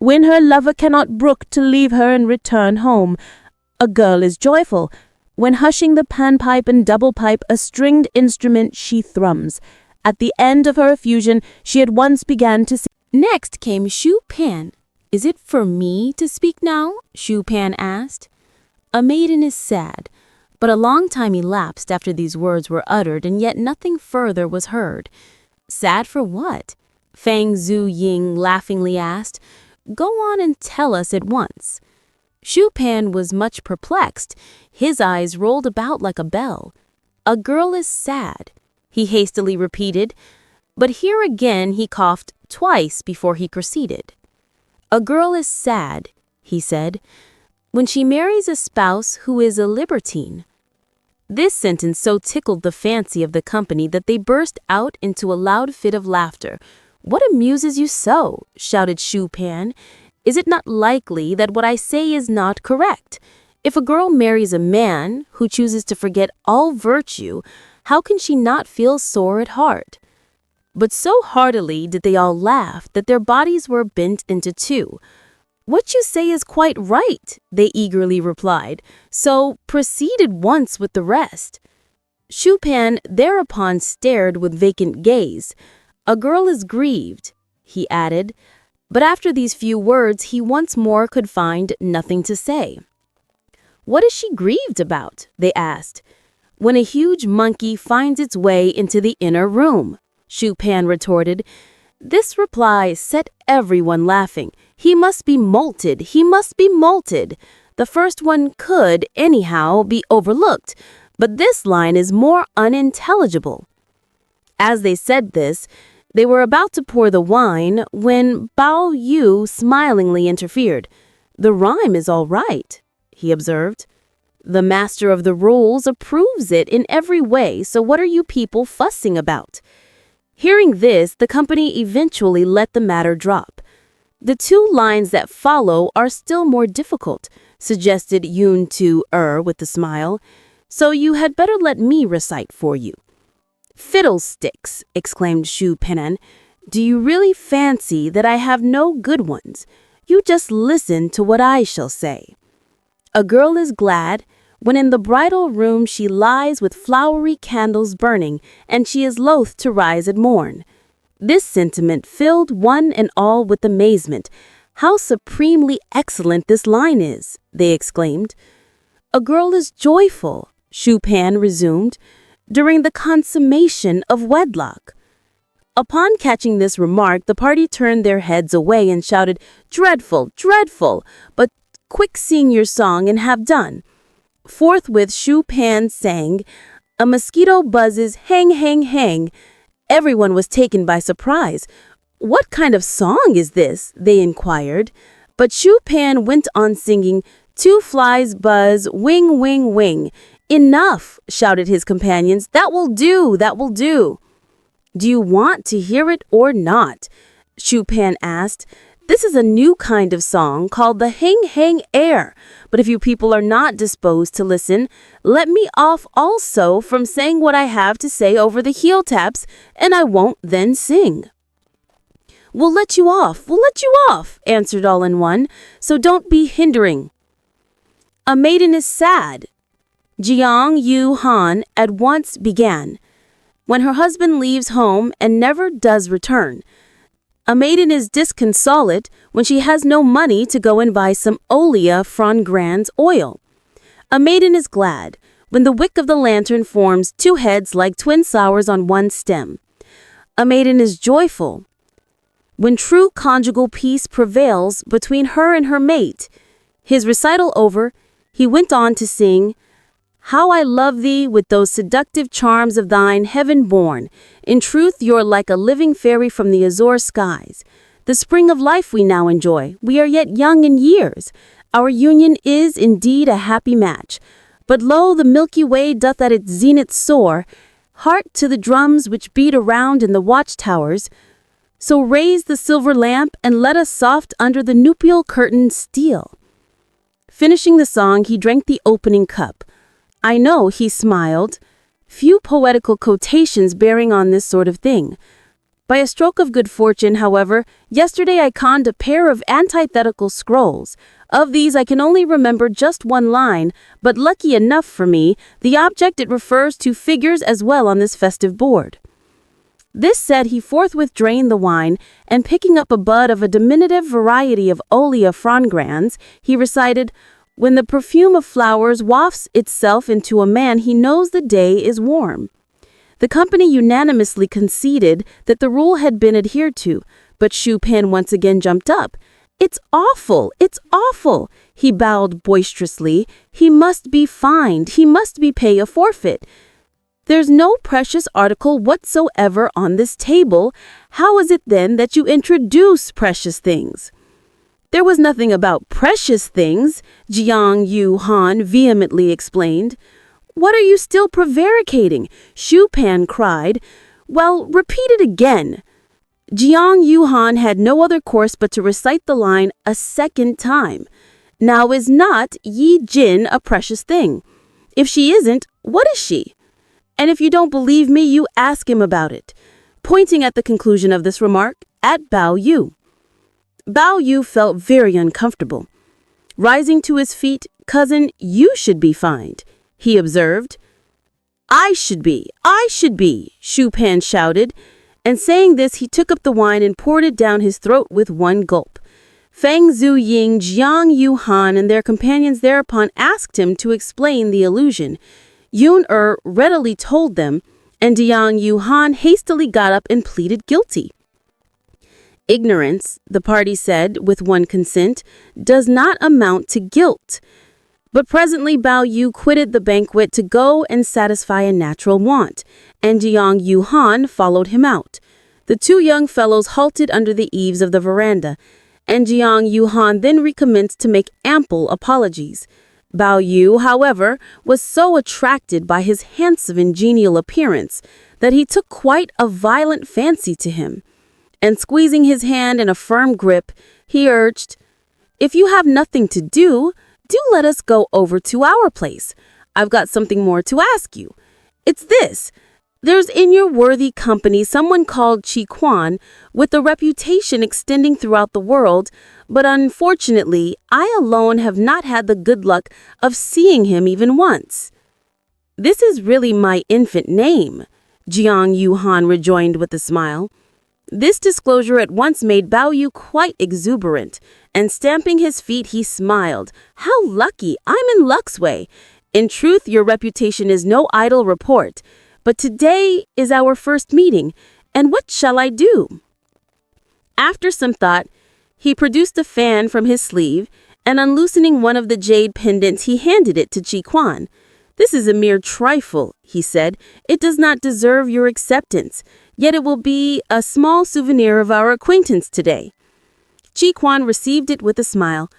"when her lover cannot brook to leave her and return home. A girl is joyful when hushing the panpipe and double pipe, a stringed instrument she thrums. At the end of her effusion, she at once began to sing." Next came Chopin. "Is it for me to speak now?" Chopin asked. "A maiden is sad." But a long time elapsed after these words were uttered, and yet nothing further was heard. "Sad for what?" Fang Zhu Ying laughingly asked. "Go on and tell us at once." Chopin was much perplexed. His eyes rolled about like a bell. "A girl is sad," he hastily repeated, but here again he coughed twice before he proceeded. "A girl is sad," he said, "when she marries a spouse who is a libertine." This sentence so tickled the fancy of the company that they burst out into a loud fit of laughter. "What amuses you so?" shouted Chopin. "Is it not likely that what I say is not correct? If a girl marries a man who chooses to forget all virtue, how can she not feel sore at heart?" But so heartily did they all laugh that their bodies were bent into two. "What you say is quite right," they eagerly replied, so proceed at once with the rest. Chopin thereupon stared with vacant gaze. "A girl is grieved," he added, but after these few words he once more could find nothing to say. "What is she grieved about?" they asked. "When a huge monkey finds its way into the inner room," Shu Pan retorted. This reply set everyone laughing. He must be molted. He must be molted. The first one could, anyhow, be overlooked, but this line is more unintelligible. As they said this, they were about to pour the wine when Bao Yu smilingly interfered. The rhyme is all right, he observed. The master of the rules approves it in every way, so what are you people fussing about? Hearing this, the company eventually let the matter drop. The two lines that follow are still more difficult, suggested Yoon to with a smile. So you had better let me recite for you. Fiddlesticks, exclaimed Shu Penan. Do you really fancy that I have no good ones? You just listen to what I shall say. A girl is glad when in the bridal room she lies with flowery candles burning, and she is loath to rise at morn. This sentiment filled one and all with amazement. How supremely excellent this line is, they exclaimed. A girl is joyful, Shu Pan resumed, during the consummation of wedlock. Upon catching this remark, the party turned their heads away and shouted, Dreadful, dreadful, but quick sing your song and have done. Forthwith Shu Pan sang, A mosquito buzzes, hang, hang, hang. Everyone was taken by surprise. What kind of song is this? They inquired. But Shu Pan went on singing, Two flies buzz, wing, wing, wing. Enough, shouted his companions. That will do, that will do. Do you want to hear it or not? Shu Pan asked. This is a new kind of song called the Hang Hang Air. But if you people are not disposed to listen, let me off also from saying what I have to say over the heel taps, and I won't then sing. We'll let you off, answered all in one, so don't be hindering. A maiden is sad. Jiang Yu Han at once began. When her husband leaves home and never does return. A maiden is disconsolate when she has no money to go and buy some Olia Frangran's oil. A maiden is glad when the wick of the lantern forms two heads like twin flowers on one stem. A maiden is joyful when true conjugal peace prevails between her and her mate. His recital over, he went on to sing, How I love thee with those seductive charms of thine heaven born. In truth, you're like a living fairy from the azure skies. The spring of life we now enjoy. We are yet young in years. Our union is indeed a happy match. But lo, the Milky Way doth at its zenith soar. Heart to the drums which beat around in the watchtowers. So raise the silver lamp and let us soft under the nuptial curtain steal. Finishing the song, he drank the opening cup. I know, he smiled. Few poetical quotations bearing on this sort of thing. By a stroke of good fortune, however, yesterday I conned a pair of antithetical scrolls. Of these I can only remember just one line, but lucky enough for me, the object it refers to figures as well on this festive board. This said, he forthwith drained the wine, and picking up a bud of a diminutive variety of Olia Frangran's, he recited, When the perfume of flowers wafts itself into a man, he knows the day is warm. The company unanimously conceded that the rule had been adhered to, but Shu Pan once again jumped up. It's awful, he bowed boisterously. He must be fined, he must be pay a forfeit. There's no precious article whatsoever on this table. How is it then that you introduce precious things? There was nothing about precious things, Jiang Yu Han vehemently explained. What are you still prevaricating? Shu Pan cried. Well, repeat it again. Jiang Yu Han had no other course but to recite the line a second time. Now is not Yi Jin a precious thing? If she isn't, what is she? And if you don't believe me, you ask him about it. Pointing at the conclusion of this remark, at Bao Yu. Bao Yu felt very uncomfortable. Rising to his feet, cousin, you should be fined, he observed. I should be, Shu Pan shouted, and saying this, he took up the wine and poured it down his throat with one gulp. Feng Zhu Ying, Jiang Yu Han, and their companions thereupon asked him to explain the illusion. Yoon readily told them, and Jiang Yuhan hastily got up and pleaded guilty. Ignorance, the party said with one consent, does not amount to guilt. But presently Bao Yu quitted the banquet to go and satisfy a natural want, and Jiang Yuhan followed him out. The two young fellows halted under the eaves of the veranda, and Jiang Yuhan then recommenced to make ample apologies. Bao Yu, however, was so attracted by his handsome and genial appearance that he took quite a violent fancy to him. And squeezing his hand in a firm grip, he urged, "If you have nothing to do let us go over to our place. I've got something more to ask you. It's this. There's in your worthy company someone called Chi Quan with a reputation extending throughout the world, but unfortunately, I alone have not had the good luck of seeing him even once." "This is really my infant name," Jiang Yuhan rejoined with a smile. This disclosure at once made Bao Yu quite exuberant, and stamping his feet, he smiled. "How lucky! I'm in luck's way. In truth, your reputation is no idle report. But today is our first meeting, and what shall I do?" After some thought, he produced a fan from his sleeve, and unloosening one of the jade pendants, he handed it to Chi Quan. "This is a mere trifle," he said. "It does not deserve your acceptance, yet it will be a small souvenir of our acquaintance today." Chi Quan received it with a smile.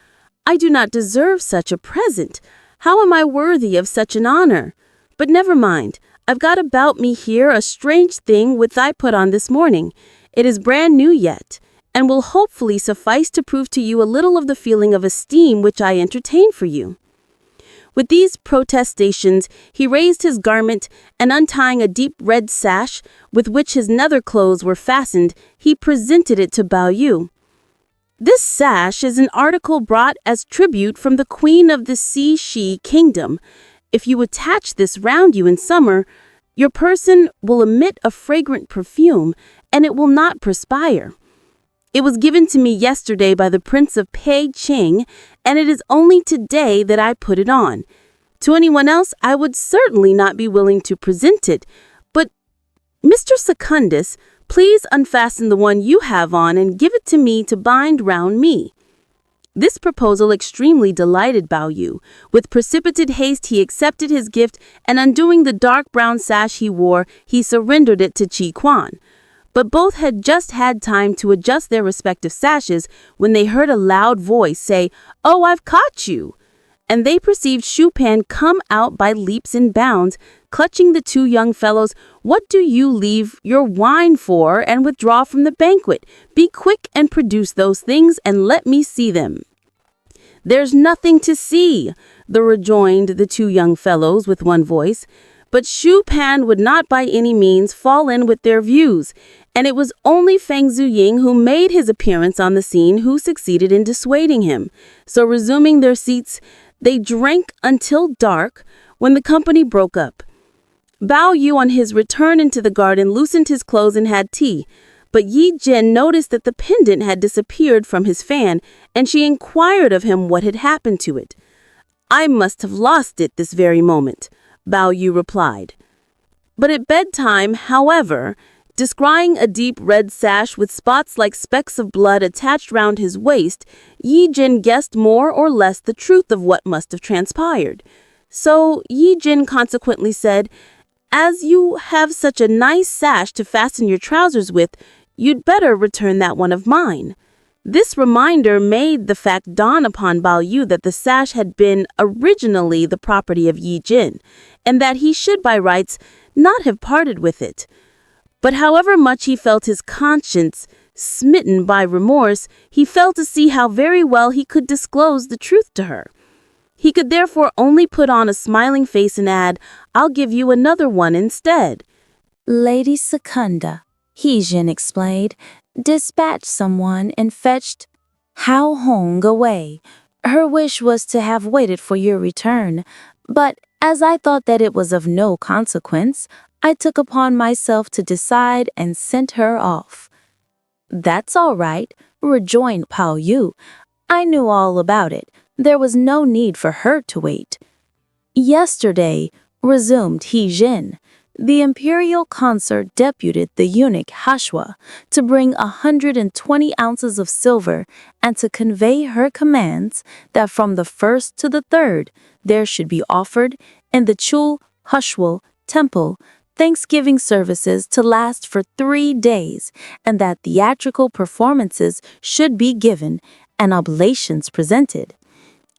"I do not deserve such a present. How am I worthy of such an honor? But never mind. I've got about me here a strange thing which I put on this morning. It is brand new yet, and will hopefully suffice to prove to you a little of the feeling of esteem which I entertain for you." With these protestations, he raised his garment, and untying a deep red sash with which his nether clothes were fastened, he presented it to Bao Yu. "This sash is an article brought as tribute from the Queen of the Shi Kingdom. If you attach this round you in summer, your person will emit a fragrant perfume, and it will not perspire. It was given to me yesterday by the Prince of Peicing, and it is only today that I put it on. To anyone else, I would certainly not be willing to present it. But, Mr. Secundus, please unfasten the one you have on and give it to me to bind round me." This proposal extremely delighted Bao Yu. With precipitate haste, he accepted his gift, and undoing the dark brown sash he wore, he surrendered it to Chi Quan. But both had just had time to adjust their respective sashes when they heard a loud voice say, "Oh, I've caught you!" And they perceived Shu Pan come out by leaps and bounds, clutching the two young fellows. "What do you leave your wine for and withdraw from the banquet? Be quick and produce those things and let me see them." "There's nothing to see," rejoined the two young fellows with one voice. But Shu Pan would not by any means fall in with their views, and it was only Feng Zuying who made his appearance on the scene who succeeded in dissuading him. So resuming their seats, they drank until dark, when the company broke up. Bao Yu on his return into the garden loosened his clothes and had tea, but Yi Jin noticed that the pendant had disappeared from his fan, and she inquired of him what had happened to it. "I must have lost it this very moment," Bao Yu replied. But at bedtime, however, descrying a deep red sash with spots like specks of blood attached round his waist, Yi Jin guessed more or less the truth of what must have transpired. So Yi Jin consequently said, "As you have such a nice sash to fasten your trousers with, you'd better return that one of mine." This reminder made the fact dawn upon Bao Yu that the sash had been originally the property of Yi Jin, and that he should by rights not have parted with it. But however much he felt his conscience smitten by remorse, he felt to see how very well he could disclose the truth to her. He could therefore only put on a smiling face and add, "I'll give you another one instead." "Lady Secunda," He Jin explained, "dispatched someone and fetched Hao Hong away. Her wish was to have waited for your return, but as I thought that it was of no consequence, I took upon myself to decide and sent her off." "That's all right," rejoined Pao Yu. "I knew all about it. There was no need for her to wait." "Yesterday," resumed He Jin, The imperial consort deputed the eunuch Hashwa to bring 120 ounces of silver and to convey her commands that from the first to the third there should be offered in the Chul Hushwal temple Thanksgiving services to last for 3 days, and that theatrical performances should be given and oblations presented.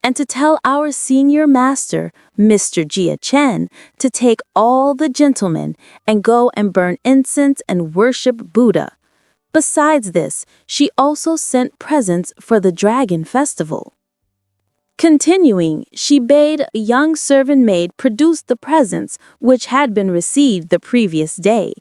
And to tell our senior master, Mr. Jia Chen, to take all the gentlemen and go and burn incense and worship Buddha. Besides this, she also sent presents for the Dragon Festival. Continuing, she bade a young servant maid produce the presents which had been received the previous day.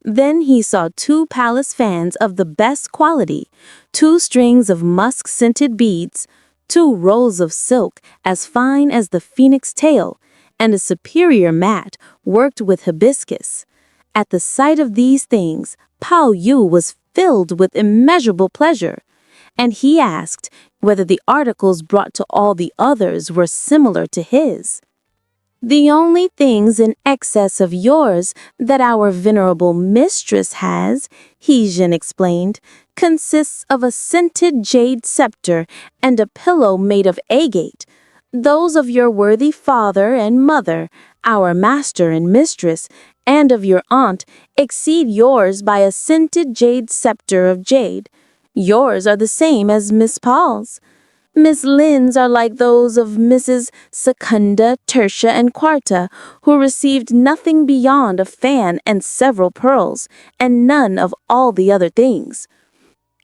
Then he saw 2 palace fans of the best quality, 2 strings of musk-scented beads, 2 rolls of silk as fine as the phoenix tail, and a superior mat worked with hibiscus. At the sight of these things, Pao Yu was filled with immeasurable pleasure, and he asked whether the articles brought to all the others were similar to his. "The only things in excess of yours that our venerable mistress has," Heejin explained, "consists of a scented jade scepter and a pillow made of agate. Those of your worthy father and mother, our master and mistress, and of your aunt exceed yours by a scented jade scepter of jade. Yours are the same as Miss Paul's. Miss Lin's are like those of Mrs. Secunda, Tertia, and Quarta, who received nothing beyond a fan and several pearls, and none of all the other things.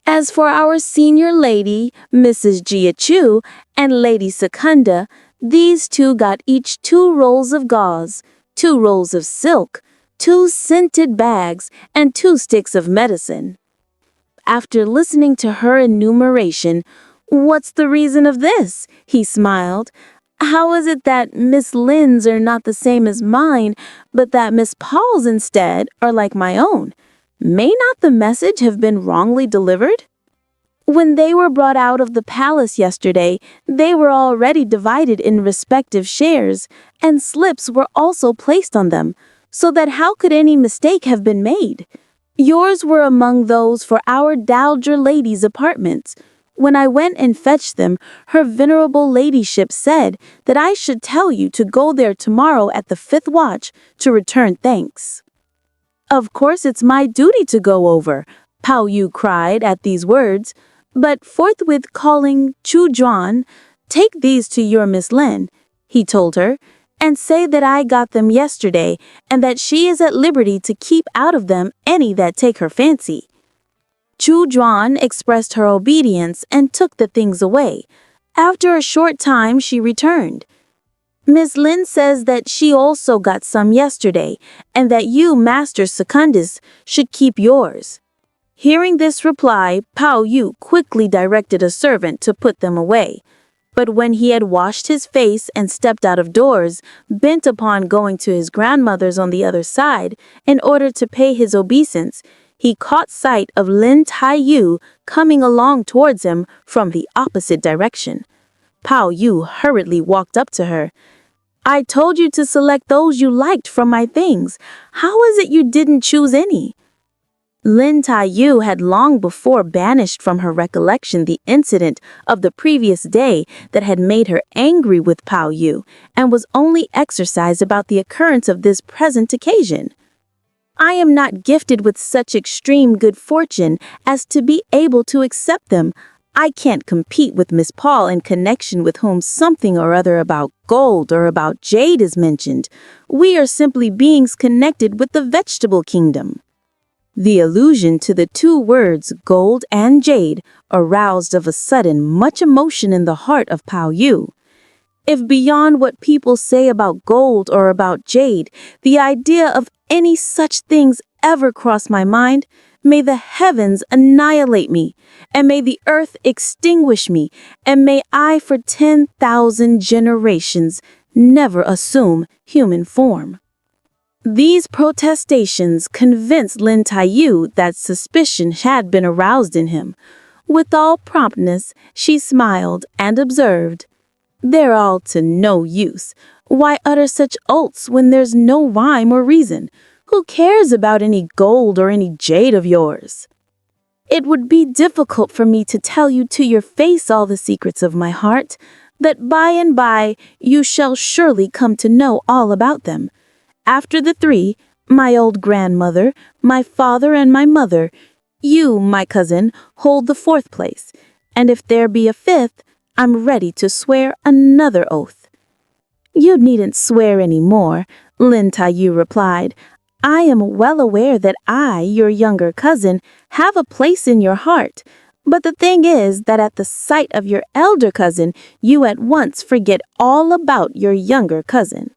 As for our senior lady, Mrs. Jia Chu, and Lady Secunda, these 2 got each 2 rolls of gauze, 2 rolls of silk, 2 scented bags, and 2 sticks of medicine." After listening to her enumeration, "What's the reason of this?" he smiled. "How is it that Miss Lin's are not the same as mine, but that Miss Paul's instead are like my own? May not the message have been wrongly delivered?" "When they were brought out of the palace yesterday, they were already divided in respective shares, and slips were also placed on them, so that how could any mistake have been made? Yours were among those for our dowager lady's apartments. When I went and fetched them, her venerable ladyship said that I should tell you to go there tomorrow at the 5th watch to return thanks." "Of course it's my duty to go over," Pao Yu cried at these words, but forthwith calling Chu Juan, "Take these to your Miss Lin," he told her, "and say that I got them yesterday and that she is at liberty to keep out of them any that take her fancy." Chu Juan expressed her obedience and took the things away. After a short time she returned. "Miss Lin says that she also got some yesterday, and that you, Master Secundus, should keep yours." Hearing this reply, Pao Yu quickly directed a servant to put them away. But when he had washed his face and stepped out of doors, bent upon going to his grandmother's on the other side, in order to pay his obeisance, he caught sight of Lin Tai Yu coming along towards him from the opposite direction. Pao Yu hurriedly walked up to her. "I told you to select those you liked from my things. How is it you didn't choose any?" Lin Tai Yu had long before banished from her recollection the incident of the previous day that had made her angry with Pao Yu, and was only exercised about the occurrence of this present occasion. "I am not gifted with such extreme good fortune as to be able to accept them. I can't compete with Miss Paul in connection with whom something or other about gold or about jade is mentioned. We are simply beings connected with the vegetable kingdom." The allusion to the 2 words gold and jade aroused of a sudden much emotion in the heart of Pao Yu. If beyond what people say about gold or about jade, the idea of any such things ever crossed my mind, may the heavens annihilate me, and may the earth extinguish me, and may I for 10,000 generations never assume human form. These protestations convinced Lin Tai Yu that suspicion had been aroused in him. With all promptness, she smiled and observed, "They're all to no use. Why utter such oaths when there's no rhyme or reason? Who cares about any gold or any jade of yours? It would be difficult for me to tell you to your face all the secrets of my heart, that by and by you shall surely come to know all about them. After the three, my old grandmother, my father, and my mother, you, my cousin, hold the fourth place, and if there be a fifth, I'm ready to swear another oath." "You needn't swear any more," Lin Taiyu replied. "I am well aware that I, your younger cousin, have a place in your heart. But the thing is that at the sight of your elder cousin, you at once forget all about your younger cousin."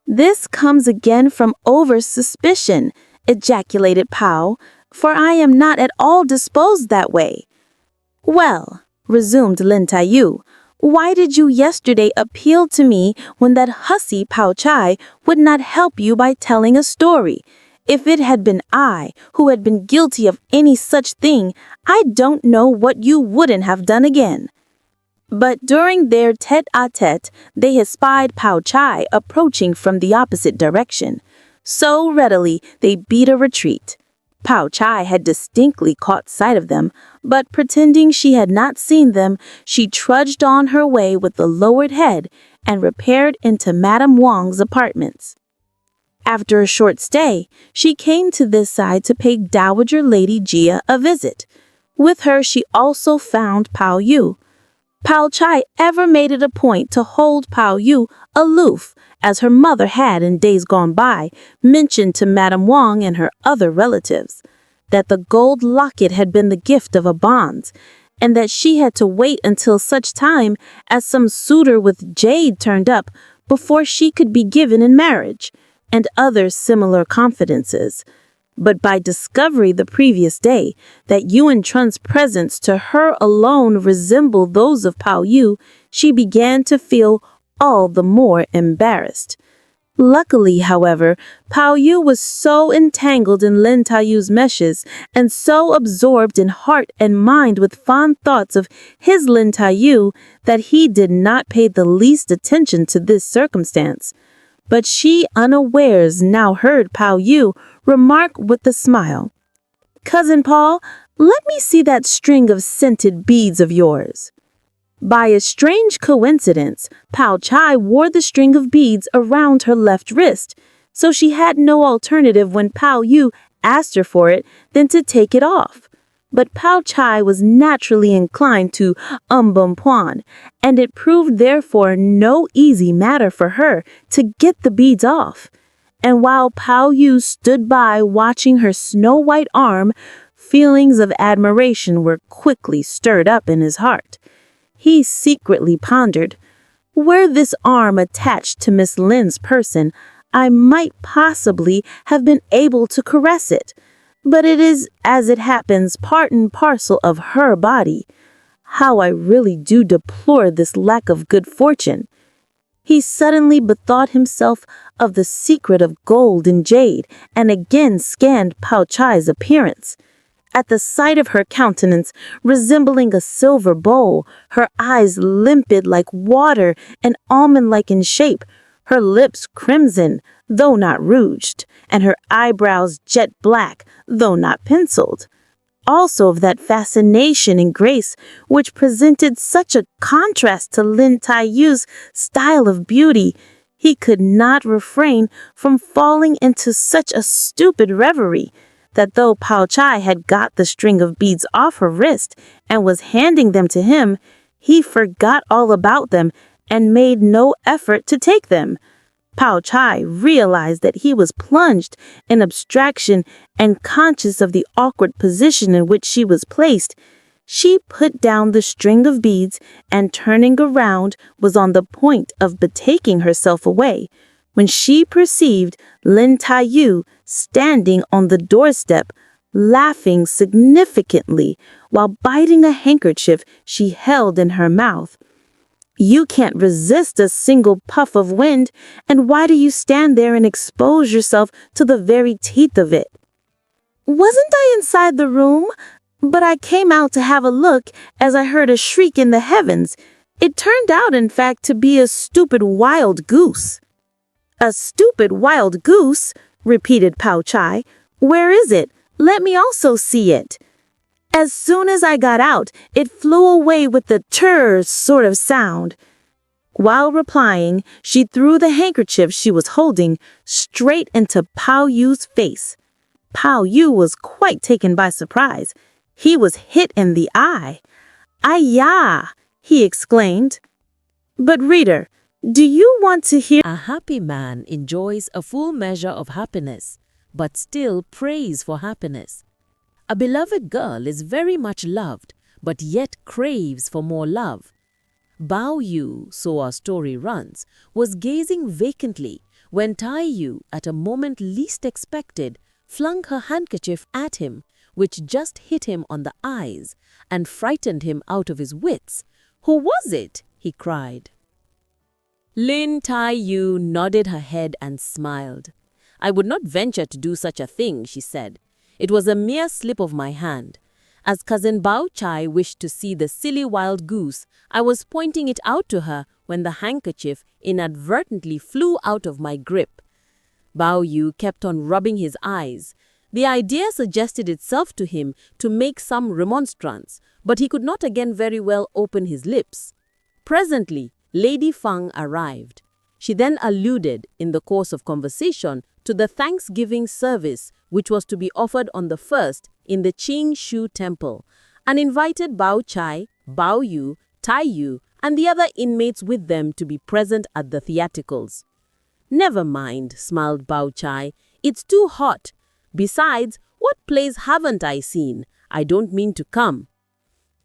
"This comes again from over-suspicion," ejaculated Pao, "for I am not at all disposed that way." "Well," resumed Lin Taiyu, "why did you yesterday appeal to me when that hussy Pao Chai would not help you by telling a story? If it had been I who had been guilty of any such thing, I don't know what you wouldn't have done again." But during their tete-a-tete, they espied Pao Chai approaching from the opposite direction. So readily they beat a retreat. Pao Chai had distinctly caught sight of them, but pretending she had not seen them, she trudged on her way with the lowered head and repaired into Madame Wang's apartments. After a short stay, she came to this side to pay Dowager Lady Jia a visit. With her she also found Pao Yu. Pao Chai ever made it a point to hold Pao Yu aloof, as her mother had in days gone by mentioned to Madame Wang and her other relatives, that the gold locket had been the gift of a bonze, and that she had to wait until such time as some suitor with jade turned up before she could be given in marriage, and other similar confidences. But by discovery the previous day that Yuan Trun's presents to her alone resembled those of Pao Yu, she began to feel all the more embarrassed. Luckily, however, Pao Yu was so entangled in Lin Taiyu's meshes and so absorbed in heart and mind with fond thoughts of his Lin Taiyu that he did not pay the least attention to this circumstance. But she unawares now heard Pao Yu remark with a smile, "Cousin Paul, let me see that string of scented beads of yours." By a strange coincidence, Pao Chai wore the string of beads around her left wrist, so she had no alternative when Pao Yu asked her for it than to take it off. But Pao Chai was naturally inclined to embonpoint, and it proved therefore no easy matter for her to get the beads off. And while Pao Yu stood by watching her snow-white arm, feelings of admiration were quickly stirred up in his heart. He secretly pondered, "Were this arm attached to Miss Lin's person, I might possibly have been able to caress it. But it is, as it happens, part and parcel of her body. How I really do deplore this lack of good fortune." He suddenly bethought himself of the secret of gold and jade, and again scanned Pao Chai's appearance. At the sight of her countenance, resembling a silver bowl, her eyes limpid like water and almond-like in shape, her lips crimson, though not rouged, and her eyebrows jet black, though not penciled. Also of that fascination and grace which presented such a contrast to Lin Taiyu's style of beauty, he could not refrain from falling into such a stupid reverie that though Pao Chai had got the string of beads off her wrist and was handing them to him, he forgot all about them and made no effort to take them. Pao Chai realized that he was plunged in abstraction, and conscious of the awkward position in which she was placed, she put down the string of beads and, turning around, was on the point of betaking herself away, when she perceived Lin Taiyu standing on the doorstep, laughing significantly while biting a handkerchief she held in her mouth. "You can't resist a single puff of wind, and why do you stand there and expose yourself to the very teeth of it?" "Wasn't I inside the room? But I came out to have a look as I heard a shriek in the heavens. It turned out, in fact, to be a stupid wild goose." "A stupid wild goose?" repeated Pao Chai. Where is it? Let me also see it. As soon as I got out, it flew away with the churr sort of sound. While replying, she threw the handkerchief she was holding straight into Pao Yu's face. Pao Yu was quite taken by surprise. He was hit in the eye. "Ayah!" he exclaimed. But reader, do you want to hear? A happy man enjoys a full measure of happiness, but still prays for happiness. A beloved girl is very much loved, but yet craves for more love. Bao Yu, so our story runs, was gazing vacantly when Tai Yu, at a moment least expected, flung her handkerchief at him, which just hit him on the eyes and frightened him out of his wits. "Who was it?" he cried. Lin Tai Yu nodded her head and smiled. "I would not venture to do such a thing," she said. "It was a mere slip of my hand. As cousin Bao Chai wished to see the silly wild goose, I was pointing it out to her when the handkerchief inadvertently flew out of my grip." Bao Yu kept on rubbing his eyes. The idea suggested itself to him to make some remonstrance, but he could not again very well open his lips. Presently, Lady Feng arrived. She then alluded, in the course of conversation, to the Thanksgiving service which was to be offered on the 1st in the Qing Shu Temple, and invited Bao Chai, Bao Yu, Tai Yu, and the other inmates with them to be present at the theatricals. "Never mind," smiled Bao Chai. "It's too hot. Besides, what plays haven't I seen? I don't mean to come."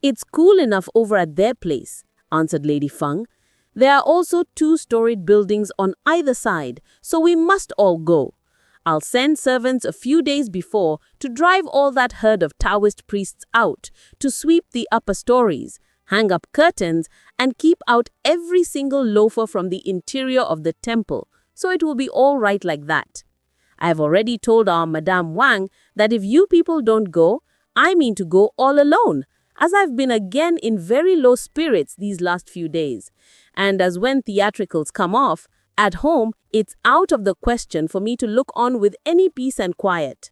"It's cool enough over at their place," answered Lady Feng. "There are also 2-storied buildings on either side, so we must all go. I'll send servants a few days before to drive all that herd of Taoist priests out, to sweep the upper stories, hang up curtains, and keep out every single loafer from the interior of the temple, so it will be all right like that. I have already told our Madame Wang that if you people don't go, I mean to go all alone, as I've been again in very low spirits these last few days. And as when theatricals come off, at home, it's out of the question for me to look on with any peace and quiet."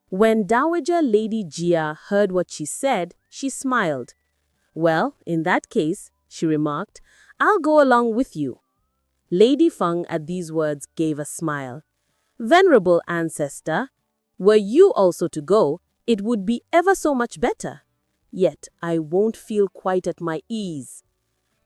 When Dowager Lady Jia heard what she said, she smiled. "Well, in that case," she remarked, "I'll go along with you." Lady Feng at these words gave a smile. "Venerable ancestor, were you also to go, it would be ever so much better. Yet I won't feel quite at my ease.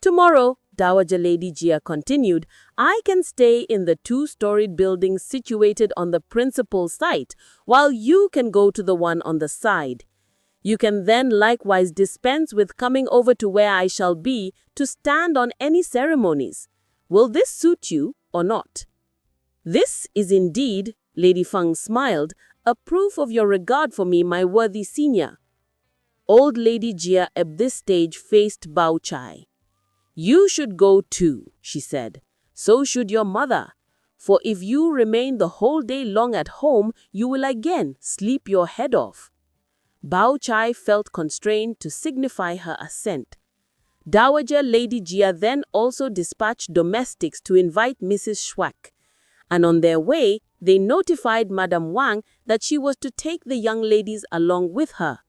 Tomorrow," Dowager Lady Jia continued, "I can stay in the 2-storied building situated on the principal site, while you can go to the one on the side. You can then likewise dispense with coming over to where I shall be to stand on any ceremonies. Will this suit you or not?" "This is indeed," Lady Feng smiled, "a proof of your regard for me, my worthy senior." Old Lady Jia at this stage faced Bao Chai. "You should go too," she said. "So should your mother. For if you remain the whole day long at home, you will again sleep your head off." Bao Chai felt constrained to signify her assent. Dowager Lady Jia then also dispatched domestics to invite Mrs. Schwack, and on their way, they notified Madame Wang that she was to take the young ladies along with her.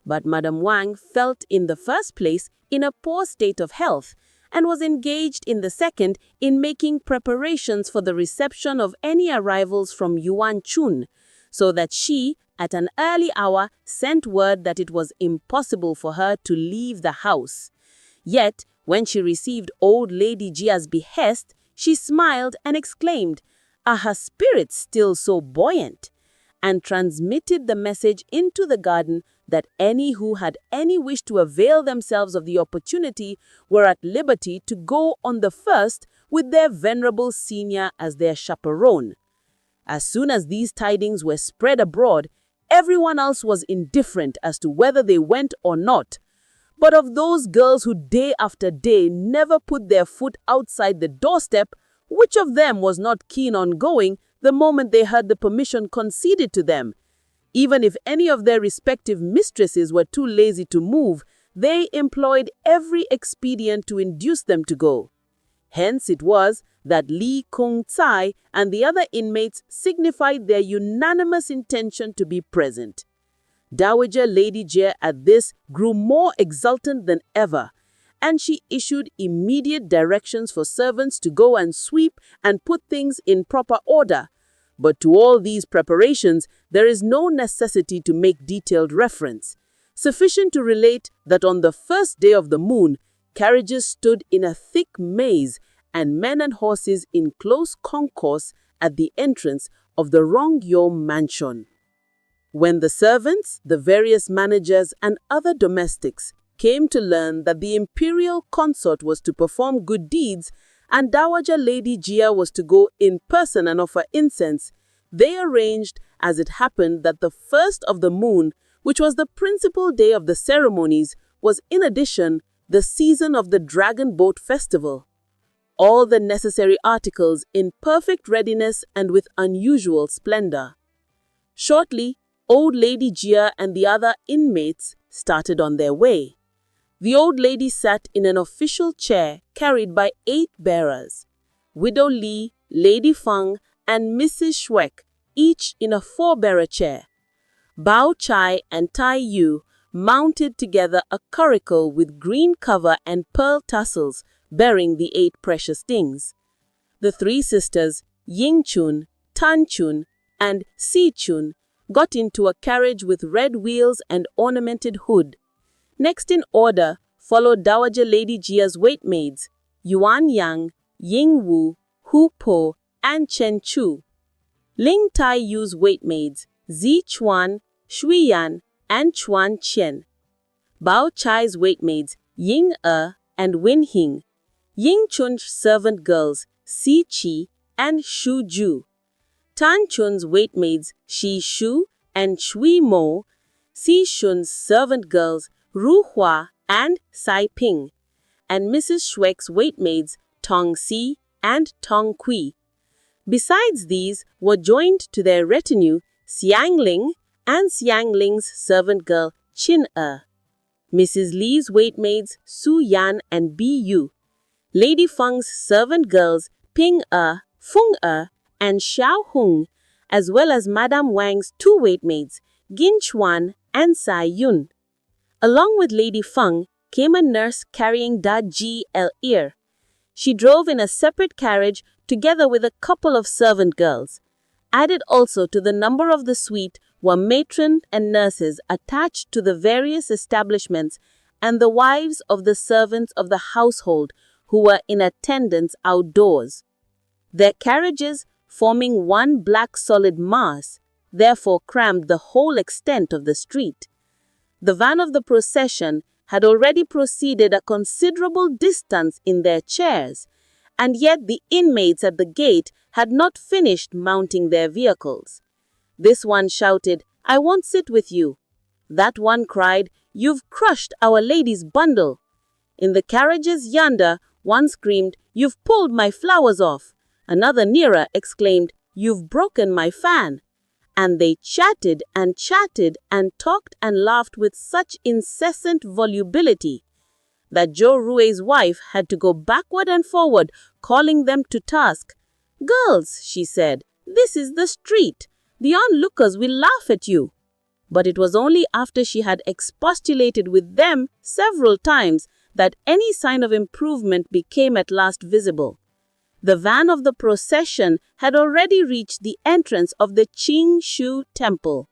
But Madame Wang felt in the first place in a poor state of health, and was engaged in the second in making preparations for the reception of any arrivals from Yuan Chun, so that she, at an early hour, sent word that it was impossible for her to leave the house. Yet, when she received old Lady Jia's behest, she smiled and exclaimed, "Are her spirits still so buoyant?" and transmitted the message into the garden that any who had any wish to avail themselves of the opportunity were at liberty to go on the 1st with their venerable senior as their chaperone. As soon as these tidings were spread abroad, everyone else was indifferent as to whether they went or not. But of those girls who day after day never put their foot outside the doorstep, which of them was not keen on going the moment they heard the permission conceded to them? Even if any of their respective mistresses were too lazy to move, they employed every expedient to induce them to go. Hence it was that Li Kung Tsai and the other inmates signified their unanimous intention to be present. Dowager Lady Jia at this grew more exultant than ever, and she issued immediate directions for servants to go and sweep and put things in proper order. But to all these preparations, there is no necessity to make detailed reference. Sufficient to relate that on the first day of the moon, carriages stood in a thick maze and men and horses in close concourse at the entrance of the Ronggyo mansion. When the servants, the various managers, and other domestics came to learn that the imperial consort was to perform good deeds and Dowager Lady Jia was to go in person and offer incense, they arranged, as it happened, that the first of the moon, which was the principal day of the ceremonies, was in addition the season of the Dragon Boat Festival. All the necessary articles in perfect readiness and with unusual splendor. Shortly, old Lady Jia and the other inmates started on their way. The old lady sat in an official chair carried by 8 bearers. Widow Li, Lady Feng, and Mrs. Shwek, each in a 4-bearer chair. Bao Chai and Tai Yu mounted together a curricle with green cover and pearl tassels bearing the 8 precious things. The 3 sisters, Ying Chun, Tan Chun, and Si Chun, got into a carriage with red wheels and ornamented hood. Next in order followed Dowager Lady Jia's waitmaids, Yuan Yang, Ying Wu, Hu Po, and Chen Chu. Ling Tai Yu's waitmaids, Zi Chuan, Shui Yan, and Chuan Chen. Bao Chai's waitmaids, Ying and Win Hing. Ying Chun's servant girls, Si Chi and Shu Ju. Tan Chun's waitmaids, Shi Shu and Shui Mo. Si Shun's servant girls, Ru Hua and Sai Ping. And Mrs. Shwek's waitmaids, Tong Si and Tong Kui. Besides these were joined to their retinue Xiang Ling and Xiang Ling's servant girl, Chin Mrs. Li's waitmaids, Su Yan and Bi Yu. Lady Feng's servant girls, Ping Feng and Xiao Hung, as well as Madame Wang's 2 waitmaids, Gin Chuan and Sai Yun. Along with Lady Feng came a nurse carrying Da Ji El-Ir. She drove in a separate carriage together with a couple of servant girls. Added also to the number of the suite were matron and nurses attached to the various establishments and the wives of the servants of the household who were in attendance outdoors. Their carriages, forming one black solid mass, therefore crammed the whole extent of the street. The van of the procession had already proceeded a considerable distance in their chairs, and yet the inmates at the gate had not finished mounting their vehicles. This one shouted, "I won't sit with you." That one cried, "You've crushed Our Lady's bundle." In the carriages yonder, one screamed, "You've pulled my flowers off." Another nearer exclaimed, "You've broken my fan." And they chatted and talked and laughed with such incessant volubility that Zhou Rui's wife had to go backward and forward, calling them to task. "Girls," she said, "this is the street. The onlookers will laugh at you." But it was only after she had expostulated with them several times that any sign of improvement became at last visible. The van of the procession had already reached the entrance of the Qing Shu temple.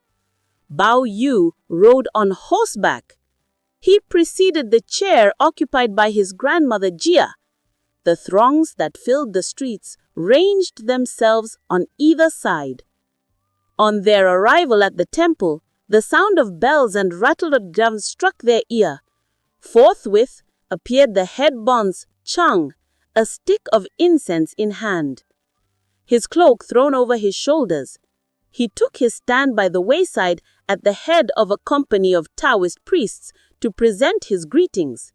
Bao Yu rode on horseback. He preceded the chair occupied by his grandmother Jia. The throngs that filled the streets ranged themselves on either side. On their arrival at the temple, the sound of bells and rattle of drums struck their ear. Forthwith appeared the head bonze Chang, a stick of incense in hand, his cloak thrown over his shoulders. He took his stand by the wayside at the head of a company of Taoist priests to present his greetings.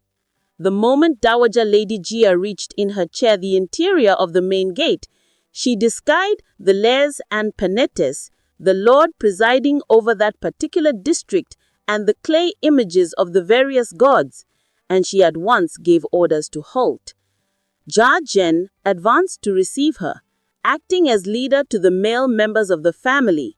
The moment Dowager Lady Jia reached in her chair the interior of the main gate, she descried the Les and Penetes, the lord presiding over that particular district, and the clay images of the various gods, and she at once gave orders to halt. Jia Zhen advanced to receive her, acting as leader to the male members of the family.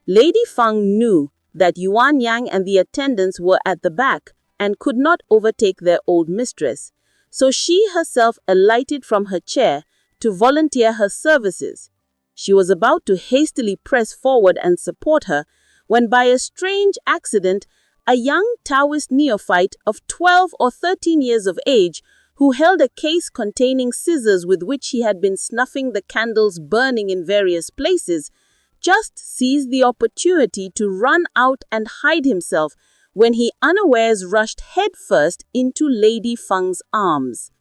Lady Feng knew that Yuan Yang and the attendants were at the back and could not overtake their old mistress, so she herself alighted from her chair to volunteer her services. She was about to hastily press forward and support her when, by a strange accident, a young Taoist neophyte of 12 or 13 years of age, who held a case containing scissors with which he had been snuffing the candles burning in various places, just seized the opportunity to run out and hide himself when he unawares rushed headfirst into Lady Feng's arms.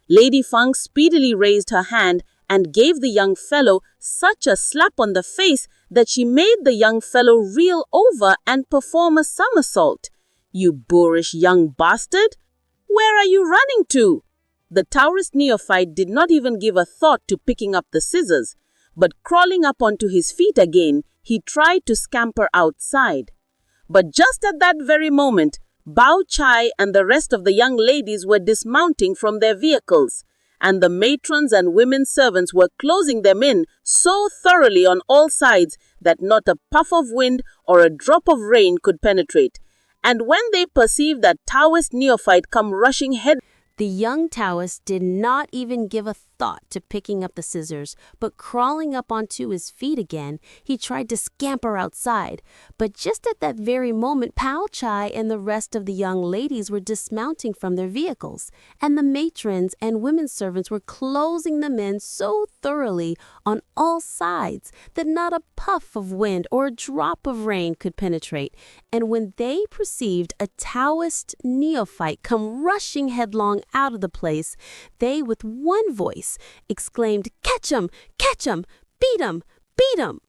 Lady Feng speedily raised her hand and gave the young fellow such a slap on the face that she made the young fellow reel over and perform a somersault. "You boorish young bastard! Where are you running to?" The Taoist neophyte did not even give a thought to picking up the scissors, but crawling up onto his feet again, he tried to scamper outside. But just at that very moment, Bao Chai and the rest of the young ladies were dismounting from their vehicles, and the matrons and women servants were closing them in so thoroughly on all sides that not a puff of wind or a drop of rain could penetrate. And when they perceived that Taoist neophyte come rushing head, The young Taoist did not even give a thought to picking up the scissors, but crawling up onto his feet again, he tried to scamper outside. But just at that very moment, Pao Chai and the rest of the young ladies were dismounting from their vehicles, and the matrons and women servants were closing them in so thoroughly on all sides that not a puff of wind or a drop of rain could penetrate. And when they perceived a Taoist neophyte come rushing headlong out of the place, they with one voice exclaimed, "Catch him! Catch him! Beat him! Beat him!"